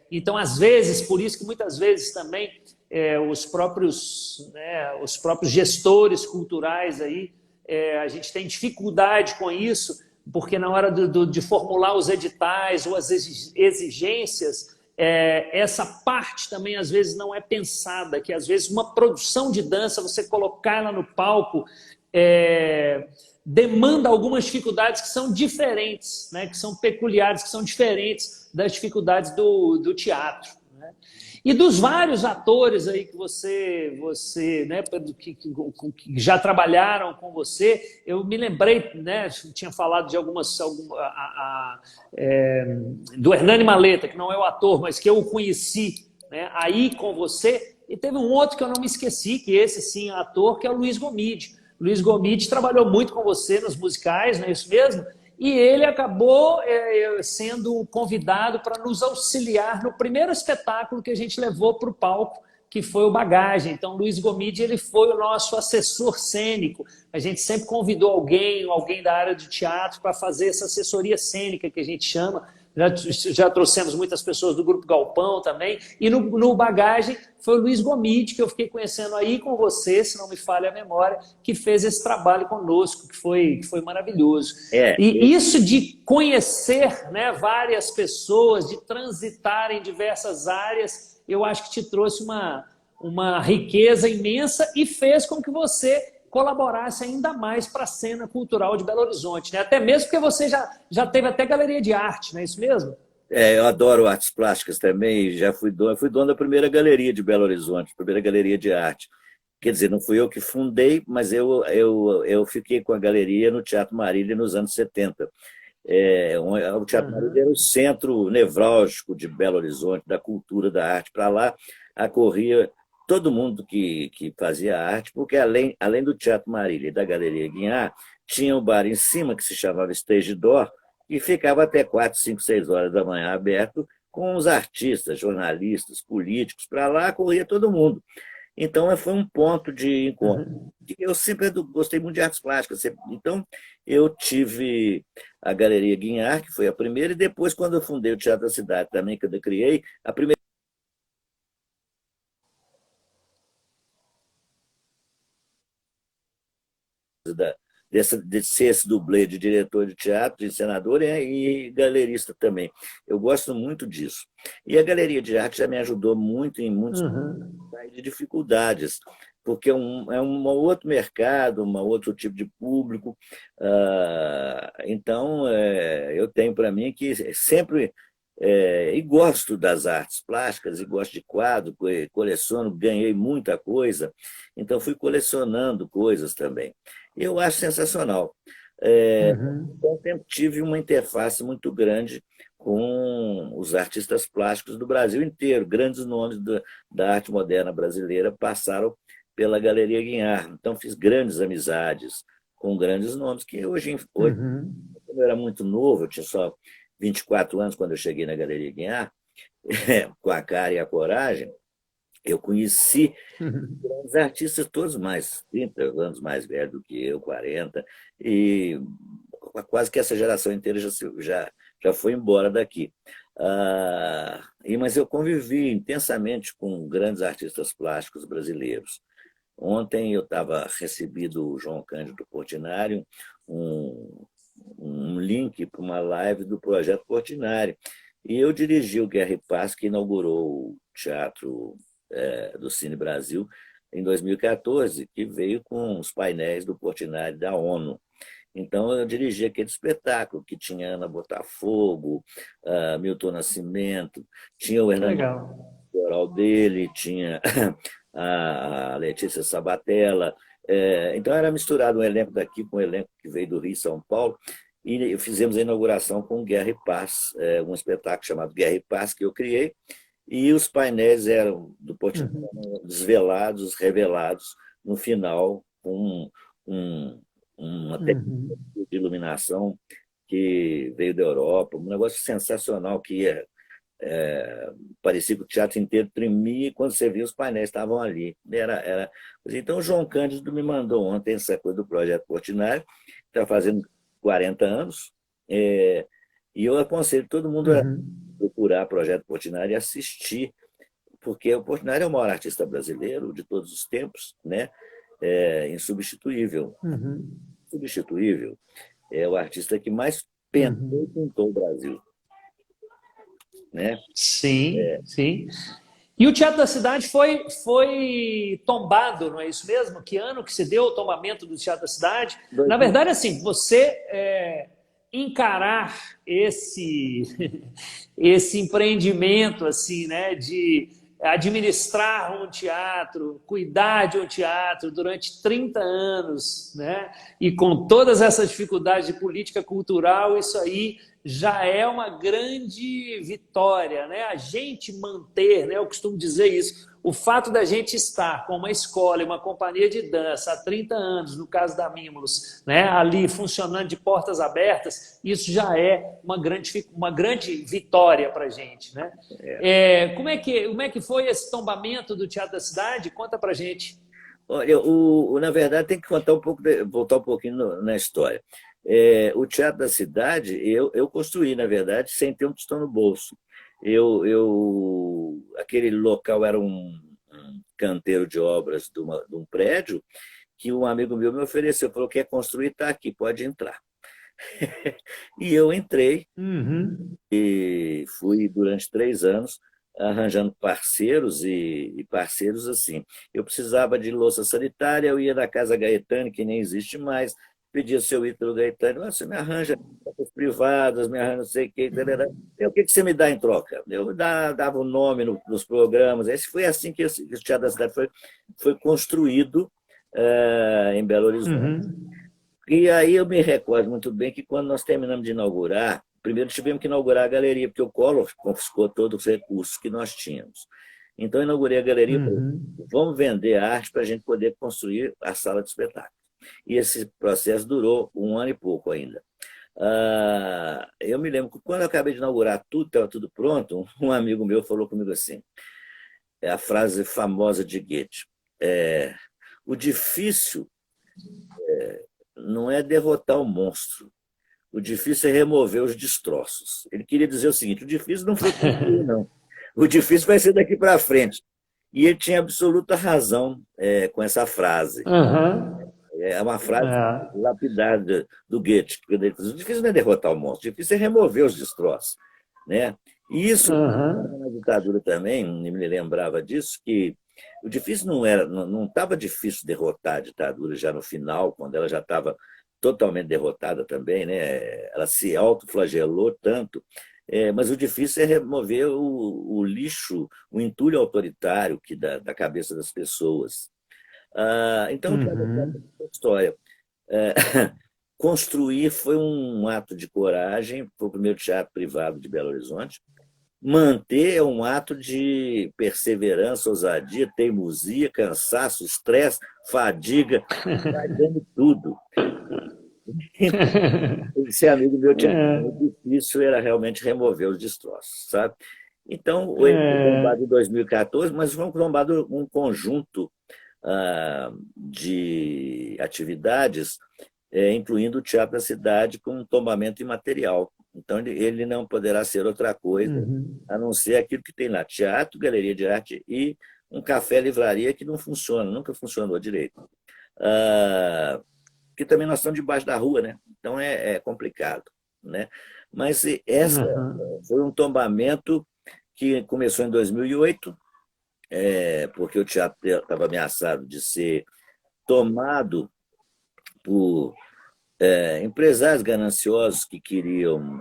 Então, às vezes, por isso que muitas vezes também os próprios gestores culturais aí, a gente tem dificuldade com isso, porque na hora de formular os editais ou as exigências, essa parte também às vezes não é pensada, que às vezes uma produção de dança, você colocar ela no palco, demanda algumas dificuldades que são diferentes, né? Que são peculiares, que são diferentes das dificuldades do teatro. Né? E dos vários atores aí que você né, que já trabalharam com você, eu me lembrei, né, tinha falado de do Hernani Maleta, que não é o ator, mas que eu o conheci, né, aí com você, e teve um outro que eu não me esqueci, que esse sim é ator, que é o Luiz Gomide. Luiz Gomide trabalhou muito com você nos musicais, não é isso mesmo? E ele acabou sendo convidado para nos auxiliar no primeiro espetáculo que a gente levou para o palco, que foi o Bagagem. Então, Luiz Gomide, ele foi o nosso assessor cênico. A gente sempre convidou alguém da área de teatro para fazer essa assessoria cênica que a gente chama. Já trouxemos muitas pessoas do Grupo Galpão também. E no Bagagem foi o Luiz Gomide, que eu fiquei conhecendo aí com você, se não me falha a memória, que fez esse trabalho conosco, que foi maravilhoso. E isso de conhecer, né, várias pessoas, de transitar em diversas áreas, eu acho que te trouxe uma riqueza imensa e fez com que você colaborasse ainda mais para a cena cultural de Belo Horizonte, né? Até mesmo porque você já teve até galeria de arte, não é isso mesmo? Eu adoro artes plásticas também, já fui dono da primeira galeria de Belo Horizonte, primeira galeria de arte. Quer dizer, não fui eu que fundei, mas eu fiquei com a galeria no Teatro Marília nos anos 70. O Teatro Marília Uhum. era o centro nevrálgico de Belo Horizonte, da cultura, da arte. Para lá acorria todo mundo que fazia arte, porque além do Teatro Marília e da Galeria Guiar, tinha um bar em cima que se chamava Stage Door, e ficava até 4, 5, 6 horas da manhã aberto, com os artistas, jornalistas, políticos. Para lá corria todo mundo. Então, foi um ponto de encontro. Uhum. Eu sempre gostei muito de artes plásticas. Então, eu tive a Galeria Guinhar, que foi a primeira, e depois, quando eu fundei o Teatro da Cidade também, que eu criei, a primeira de ser esse dublê de diretor de teatro, de encenador e galerista também. Eu gosto muito disso. E a Galeria de Arte já me ajudou muito em muitos Uhum. de dificuldades, porque é um outro mercado, um outro tipo de público. Então, eu tenho para mim que sempre. E gosto das artes plásticas, e gosto de quadro, coleciono, ganhei muita coisa, então fui colecionando coisas também. E eu acho sensacional. Uhum. Então, sempre tive uma interface muito grande com os artistas plásticos do Brasil inteiro. Grandes nomes da arte moderna brasileira passaram pela Galeria Guinhar. Então, fiz grandes amizades com grandes nomes que hoje Uhum. quando eu era muito novo, eu tinha só 24 anos quando eu cheguei na Galeria Guinhar, com a cara e a coragem, eu conheci Uhum. os artistas todos mais 30 anos mais velhos do que eu, 40, e quase que essa geração inteira já foi embora daqui. Mas eu convivi intensamente com grandes artistas plásticos brasileiros. Ontem eu estava recebido o João Cândido Portinari, um, um link para uma live do Projeto Portinari. E eu dirigi o Guerra e Paz, que inaugurou o Teatro do Cine Brasil em 2014, que veio com os painéis do Portinari da ONU. Então, eu dirigi aquele espetáculo que tinha Ana Botafogo, Milton Nascimento, tinha o Que Hernando legal. oral dele, tinha a Letícia Sabatella. Então, era misturado um elenco daqui com um elenco que veio do Rio e São Paulo, e fizemos a inauguração com Guerra e Paz, um espetáculo chamado Guerra e Paz, que eu criei, e os painéis eram do Portinari Uhum. desvelados, revelados, no final, com um, uma técnica Uhum. de iluminação que veio da Europa, um negócio sensacional que parecia que o teatro inteiro tremia quando você via os painéis estavam ali. Então, o João Cândido me mandou ontem essa coisa do Projeto Portinari, que está fazendo 40 anos, e eu aconselho todo mundo a Uhum. procurar o Projeto Portinari e assistir, porque o Portinari é o maior artista brasileiro de todos os tempos, né? Insubstituível. Uhum. Substituível. É o artista que mais pensou e Uhum. pintou o Brasil, né? Sim, sim. E o Teatro da Cidade foi tombado, não é isso mesmo? Que ano que se deu o tombamento do Teatro da Cidade? Na 2000. verdade, assim, você encarar esse empreendimento assim, né, de administrar um teatro, cuidar de um teatro durante 30 anos, né, e com todas essas dificuldades de política cultural, isso aí já é uma grande vitória, né? A gente manter, né? Eu costumo dizer isso, o fato da gente estar com uma escola e uma companhia de dança há 30 anos, no caso da Mimulus, né? Ali funcionando de portas abertas, isso já é uma grande vitória para a gente, né? Como é que foi esse tombamento do Teatro da Cidade? Conta para a gente. Olha, na verdade, tem que contar um pouco, voltar um pouquinho na história. O Teatro da Cidade, eu construí, na verdade, sem ter um tostão no bolso. Aquele local era um canteiro de obras de um prédio que um amigo meu me ofereceu, falou: quer construir, está aqui, pode entrar. E eu entrei Uhum. e fui durante 3 anos arranjando parceiros e parceiros assim. Eu precisava de louça sanitária, eu ia na Casa Gaetani, que nem existe mais, pedia ao seu Ítalo Gaetani: "Ah, você me arranja roupas privadas, me arranja não sei o que, tarará. O que você me dá em troca?" Eu dava o nome nos programas. Esse foi assim que o Teatro da Cidade foi construído em Belo Horizonte. Uhum. E aí eu me recordo muito bem que quando nós terminamos de inaugurar, primeiro tivemos que inaugurar a galeria, porque o Collor confiscou todos os recursos que nós tínhamos. Então eu inaugurei a galeria, falei: Uhum. "Vamos vender arte para a gente poder construir a sala de espetáculo." E esse processo durou um ano e pouco ainda. Eu me lembro que quando eu acabei de inaugurar tudo, estava tudo pronto, um amigo meu falou comigo assim, é a frase famosa de Goethe: "O difícil não é derrotar o monstro, o difícil é remover os destroços." Ele queria dizer o seguinte: o difícil não foi construir, não. O difícil vai ser daqui para frente. E ele tinha absoluta razão com essa frase. Uhum. É uma frase É. lapidar do Goethe. Ele diz: o difícil não é derrotar o monstro, o difícil é remover os destroços. Né? E isso, Uhum. na ditadura também, me lembrava disso, que o difícil não estava difícil derrotar a ditadura já no final, quando ela já estava totalmente derrotada também, né? Ela se autoflagelou tanto, mas o difícil é remover o lixo, o entulho autoritário da cabeça das pessoas. Então, o Teatro da Uhum. História. É, construir foi um ato de coragem, foi o primeiro teatro privado de Belo Horizonte. Manter é um ato de perseverança, ousadia, teimosia, cansaço, estresse, fadiga, vai dando tudo. Esse amigo meu tinha razão, É. o difícil era realmente remover os destroços, sabe? Então, ele foi É. tombado em 2014, mas foi tombado um conjunto de atividades, incluindo o Teatro da Cidade, com um tombamento imaterial. Então, ele não poderá ser outra coisa Uhum. a não ser aquilo que tem lá: teatro, galeria de arte e um café-livraria que não funciona, nunca funcionou direito. Que também nós estamos debaixo da rua, né? Então é complicado. Né? Mas essa Uhum. foi um tombamento que começou em 2008, porque o teatro estava ameaçado de ser tomado por empresários gananciosos que queriam,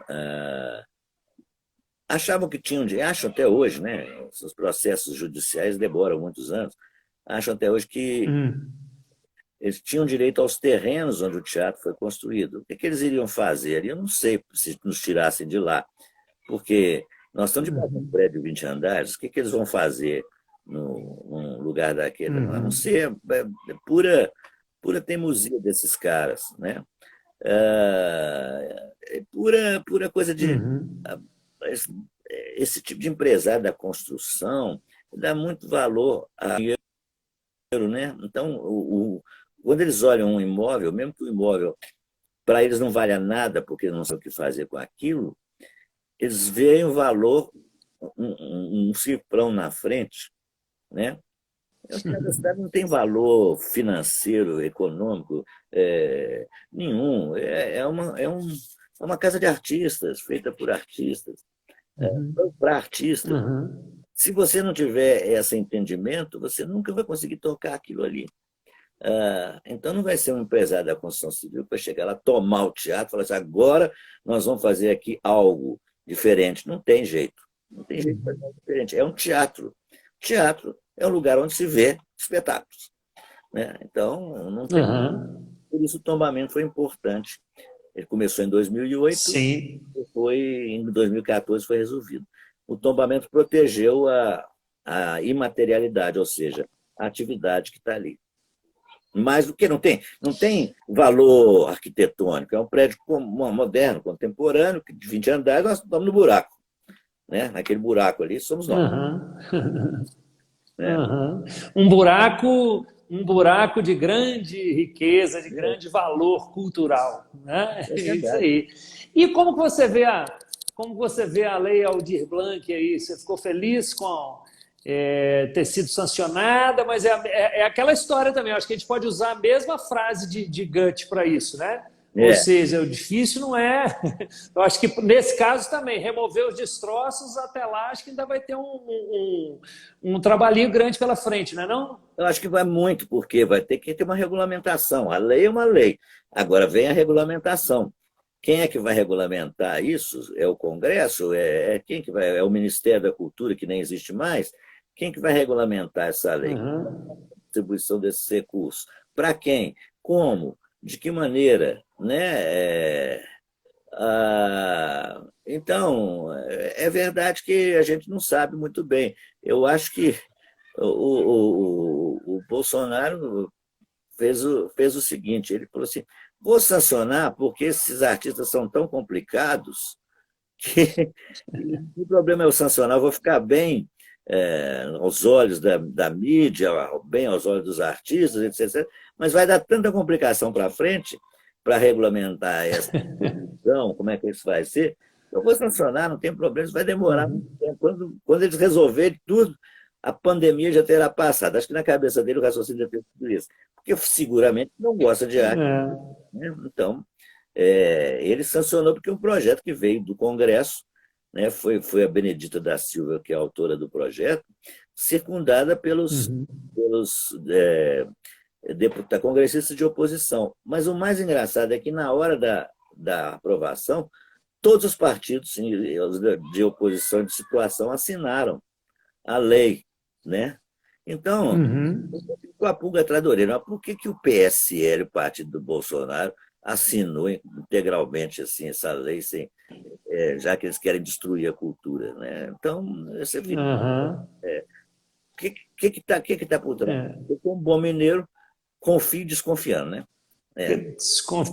achavam que tinham, acham até hoje, né? Os processos judiciais demoram muitos anos, acham até hoje que Uhum. eles tinham direito aos terrenos onde o teatro foi construído. O que eles iriam fazer? Eu não sei se nos tirassem de lá, porque nós estamos debaixo de um Uhum. prédio de 20 andares, o que eles vão fazer num lugar daquele? A não Uhum. ser pura teimosia desses caras, né? Pura coisa de. Uhum. Esse, esse tipo de empresário da construção dá muito valor a dinheiro, né? Então, quando eles olham um imóvel, mesmo que o imóvel para eles não valha nada, porque não sabem o que fazer com aquilo, eles veem o valor, um cifrão na frente, né? O Teatro da Cidade não tem valor financeiro, econômico nenhum. É uma casa de artistas, feita por artistas, Uhum. para artistas. Uhum. Se você não tiver esse entendimento, você nunca vai conseguir tocar aquilo ali. Então não vai ser um empresário da construção civil que vai chegar lá, tomar o teatro e falar assim: agora nós vamos fazer aqui algo diferente. Não tem jeito. Não tem jeito de fazer algo diferente. É um teatro. Teatro é um lugar onde se vê espetáculos. Né? Então, não tem. Uhum. Por isso o tombamento foi importante. Ele começou em 2008 Sim. e em 2014 foi resolvido. O tombamento protegeu a imaterialidade, ou seja, a atividade que está ali. Mais do que não tem valor arquitetônico, é um prédio moderno, contemporâneo, de 20 andares, nós estamos no buraco. Né? Naquele buraco ali somos nós. Uhum. Né? Uhum. Um buraco de grande riqueza, de grande valor cultural, né? É É isso verdade. aí. E como você vê a Lei Aldir Blanc aí? Você ficou feliz com ter sido sancionada, mas é aquela história também. Eu acho que a gente pode usar a mesma frase de Goethe para isso, né? Ou seja, o difícil não é... Eu acho que nesse caso também, remover os destroços, até lá acho que ainda vai ter um trabalhinho grande pela frente, não é não? Eu acho que vai muito, porque vai ter que ter uma regulamentação. A lei é uma lei. Agora vem a regulamentação. Quem é que vai regulamentar isso? É o Congresso? Quem que vai? É o Ministério da Cultura, que nem existe mais? Quem que vai regulamentar essa lei? Uhum. Distribuição desses recursos. Para quem? Como? De que maneira? Né? Então, é verdade que a gente não sabe muito bem. Eu acho que o Bolsonaro fez o seguinte, ele falou assim, vou sancionar porque esses artistas são tão complicados que o problema é eu sancionar, eu vou ficar bem aos olhos da mídia, bem aos olhos dos artistas, etc. Mas vai dar tanta complicação para frente para regulamentar essa questão, como é que isso vai ser. Eu vou sancionar, não tem problema, isso vai demorar muito tempo. Quando eles resolverem tudo, a pandemia já terá passado. Acho que na cabeça dele o raciocínio já tem tudo isso. Porque seguramente não gosta de arte. Né? Então, ele sancionou porque um projeto que veio do Congresso, né, foi a Benedita da Silva, que é a autora do projeto, circundada pelos deputados congressistas de oposição. Mas o mais engraçado é que, na hora da aprovação, todos os partidos de oposição de situação assinaram a lei. Né? Então, com a pulga atrás da orelha, mas por que o PSL, o partido do Bolsonaro, assinou integralmente assim, essa lei, já que eles querem destruir a cultura? Né? Então, você fica... O que está por trás? Eu, como bom mineiro, confio desconfiando. Né?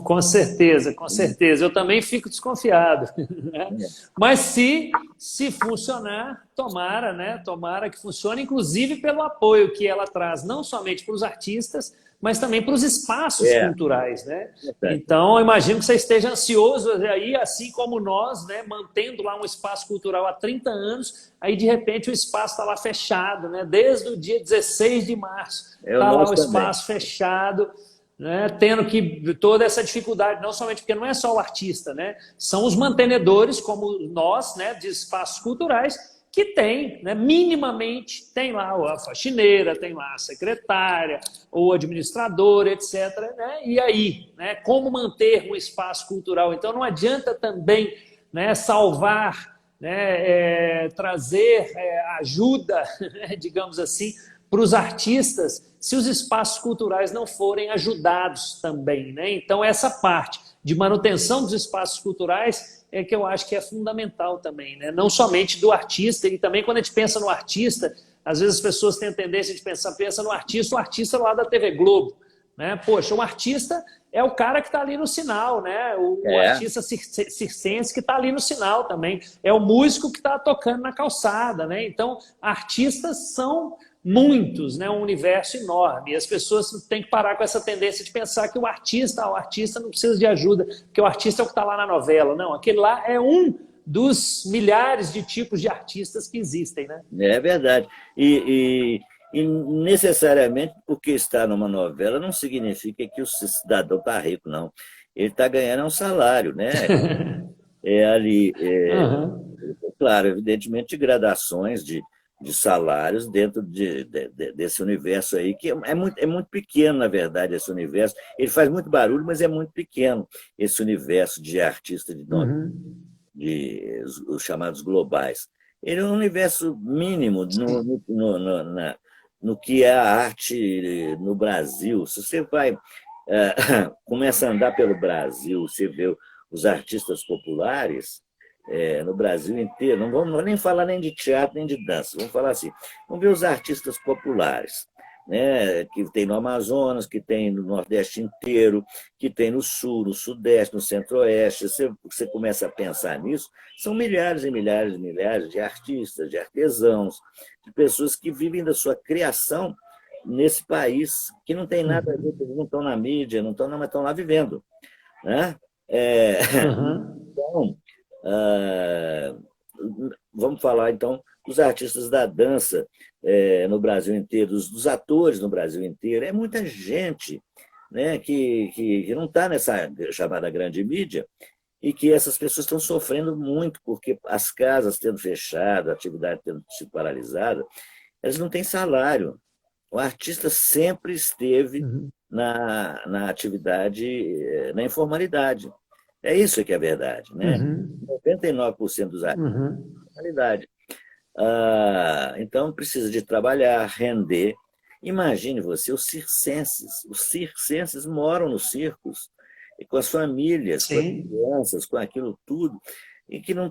Com certeza, com certeza. Eu também fico desconfiado. Né? Mas se funcionar, tomara, né? Tomara que funcione, inclusive pelo apoio que ela traz, não somente para os artistas, mas também para os espaços culturais. Né? Então, eu imagino que você esteja ansioso aí, assim como nós, né? Mantendo lá um espaço cultural há 30 anos, aí de repente o espaço está lá fechado, né? Desde o dia 16 de março. Está lá o espaço fechado. Né, tendo que toda essa dificuldade, não somente porque não é só o artista, né, são os mantenedores, como nós, né, de espaços culturais, que tem, né, minimamente, tem lá a faxineira, tem lá a secretária, o administrador, etc. Né, e aí, né, como manter um espaço cultural? Então não adianta também, né, salvar, né, trazer ajuda, né, digamos assim, para os artistas, se os espaços culturais não forem ajudados também. Né? Então, essa parte de manutenção dos espaços culturais é que eu acho que é fundamental também. Né? Não somente do artista, e também quando a gente pensa no artista, às vezes as pessoas têm a tendência de pensa no artista, o artista lá da TV Globo. Né? Poxa, o artista é o cara que está ali no sinal, né? O artista circense que está ali no sinal também. É o músico que está tocando na calçada. Né? Então, artistas são... muitos, né? Um universo enorme. E as pessoas têm que parar com essa tendência de pensar que o artista não precisa de ajuda, porque o artista é o que está lá na novela. Não, aquele lá é um dos milhares de tipos de artistas que existem. Né? É verdade. E necessariamente porque está numa novela não significa que o cidadão está rico, não. Ele está ganhando um salário, né? Claro, evidentemente, gradações de salários dentro desse universo aí, que é muito pequeno, na verdade, esse universo. Ele faz muito barulho, mas é muito pequeno, esse universo de artistas os chamados globais. Ele é um universo mínimo no que é a arte no Brasil. Se você começa a andar pelo Brasil, você vê os artistas populares, no Brasil inteiro, não vamos nem falar nem de teatro, nem de dança, vamos falar assim, vamos ver os artistas populares, né, que tem no Amazonas, que tem no Nordeste inteiro, que tem no Sul, no Sudeste, no Centro-Oeste. Você começa a pensar nisso, são milhares e milhares e milhares de artistas, de artesãos, de pessoas que vivem da sua criação nesse país, que não tem nada a ver, não estão na mídia, não estão, mas estão lá vivendo. Né? Então, vamos falar, então, dos artistas da dança no Brasil inteiro, dos atores no Brasil inteiro. É muita gente, né, que não está nessa chamada grande mídia, e que essas pessoas estão sofrendo muito, porque as casas tendo fechado, a atividade tendo sido paralisada, elas não têm salário. O artista sempre esteve Uhum. na atividade, na informalidade. É isso que é verdade, né? Uhum. 99% dos artistas Uhum. têm informalidade. Então precisa de trabalhar, render. Imagine você, os circenses moram nos circos, e com as famílias, com as Sim. crianças, com aquilo tudo, e que não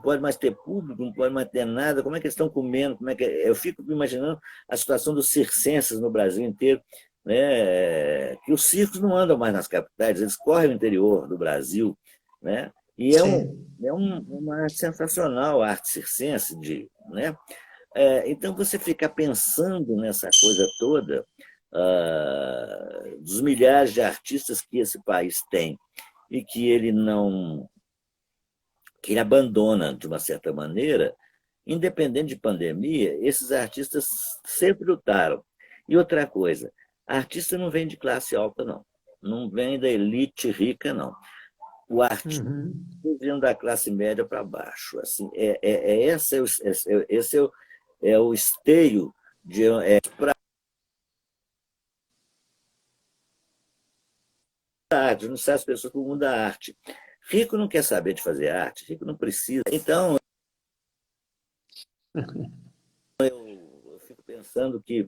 pode mais ter público, não pode mais ter nada. Como é que eles estão comendo? Como é que eu fico imaginando a situação dos circenses no Brasil inteiro, né? Que os circos não andam mais nas capitais, eles correm no interior do Brasil, né? E Sim. uma arte sensacional, a arte circense, né? Então, você fica pensando nessa coisa toda, dos milhares de artistas que esse país tem e que ele não, que ele abandona de uma certa maneira, independente de pandemia, esses artistas sempre lutaram. E outra coisa, artista não vem de classe alta, não. Não vem da elite rica, não. O artista Uhum. vem da classe média para baixo. Assim, esse é o esteio para a arte, não sai as pessoas para o mundo da arte. Rico não quer saber de fazer arte, rico não precisa. Então, eu fico pensando que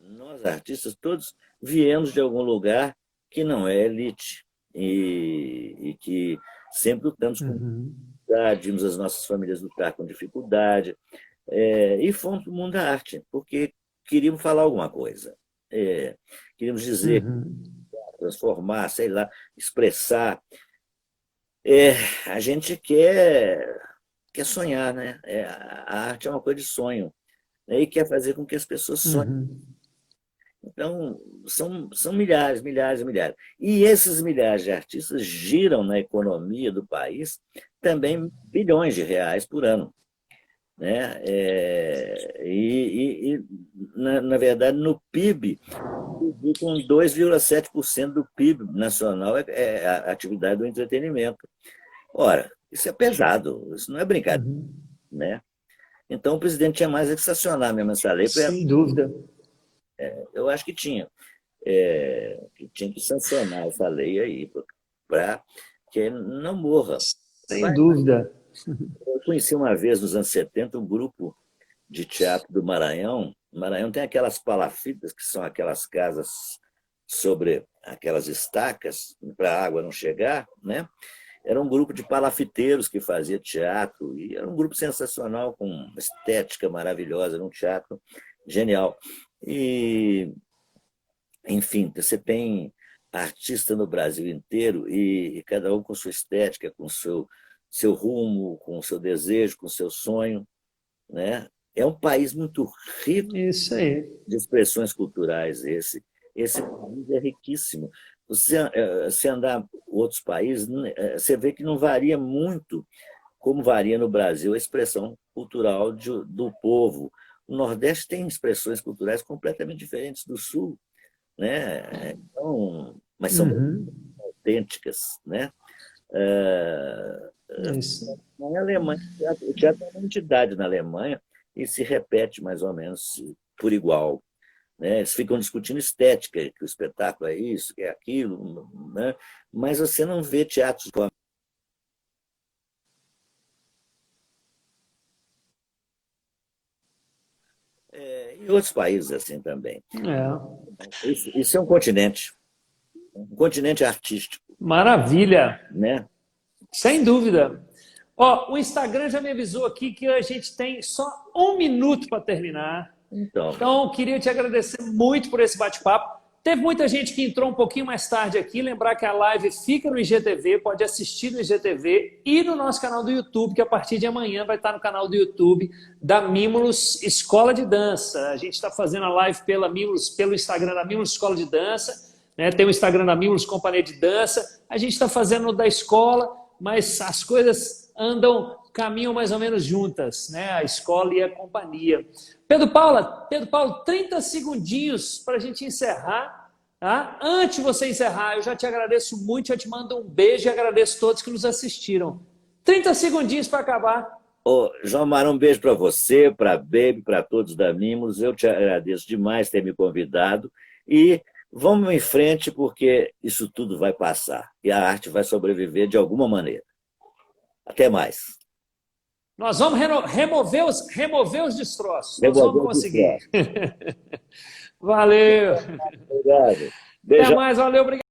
nós, artistas, todos viemos de algum lugar que não é elite e que sempre lutamos com Uhum. dificuldade, vimos as nossas famílias lutar com dificuldade, e fomos para o mundo da arte, porque queríamos falar alguma coisa. Queríamos dizer, Uhum. transformar, sei lá, expressar. É, a gente quer sonhar, né? A arte é uma coisa de sonho, né? E quer fazer com que as pessoas sonhem. Uhum. Então, são milhares, milhares e milhares. E esses milhares de artistas giram na economia do país também bilhões de reais por ano, né? Na verdade, no PIB, com 2,7% do PIB nacional é a atividade do entretenimento. Ora, isso é pesado, isso não é brincadeira, Uhum. né? Então o presidente tinha mais é que sancionar mesmo essa lei. Sem dúvida. Eu acho que tinha, que tinha que sancionar essa lei aí, para que não morra. Sem dúvida. Eu conheci uma vez, nos anos 70, um grupo de teatro do Maranhão. O Maranhão tem aquelas palafitas, que são aquelas casas sobre aquelas estacas, para a água não chegar, né? Era um grupo de palafiteiros que fazia teatro, e era um grupo sensacional, com uma estética maravilhosa, era um teatro genial. E, enfim, você tem artista no Brasil inteiro, e cada um com sua estética, com seu rumo, com seu desejo, com seu sonho, né? É um país muito rico Isso aí. de expressões culturais esse país é riquíssimo. Se andar em outros países, você vê que não varia muito como varia no Brasil a expressão cultural do povo. O Nordeste tem expressões culturais completamente diferentes do Sul, né? Então, mas são muito Uhum. autênticas, né? Eh, Isso. Na Alemanha, o teatro é uma entidade na Alemanha e se repete mais ou menos por igual, né? Eles ficam discutindo estética, que o espetáculo é isso, que é aquilo, né? Mas você não vê teatros em outros países assim também. É. Isso é um continente artístico, Maravilha. né? Sem dúvida. Ó, o Instagram já me avisou aqui que a gente tem só 1 minuto para terminar. Então, Então, queria te agradecer muito por esse bate-papo. Teve muita gente que entrou um pouquinho mais tarde aqui. Lembrar que a live fica no IGTV, pode assistir no IGTV e no nosso canal do YouTube, que a partir de amanhã vai estar no canal do YouTube da Mimulus Escola de Dança. A gente está fazendo a live pelo Instagram da Mimulus Escola de Dança, né? Tem o Instagram da Mimulus Companhia de Dança. A gente está fazendo da escola, mas as coisas caminham mais ou menos juntas, né? A escola e a companhia. Pedro Paulo, 30 segundinhos para a gente encerrar. Tá? Antes de você encerrar, eu já te agradeço muito, já te mando um beijo e agradeço a todos que nos assistiram. 30 segundinhos para acabar. Ô, João Mar, um beijo para você, para a Baby, para todos da Mimos. Eu te agradeço demais ter me convidado e vamos em frente porque isso tudo vai passar e a arte vai sobreviver de alguma maneira. Até mais. Nós vamos remover os destroços. Nós vamos conseguir. Valeu. Obrigado. Até Beijo. mais, valeu, obrigado.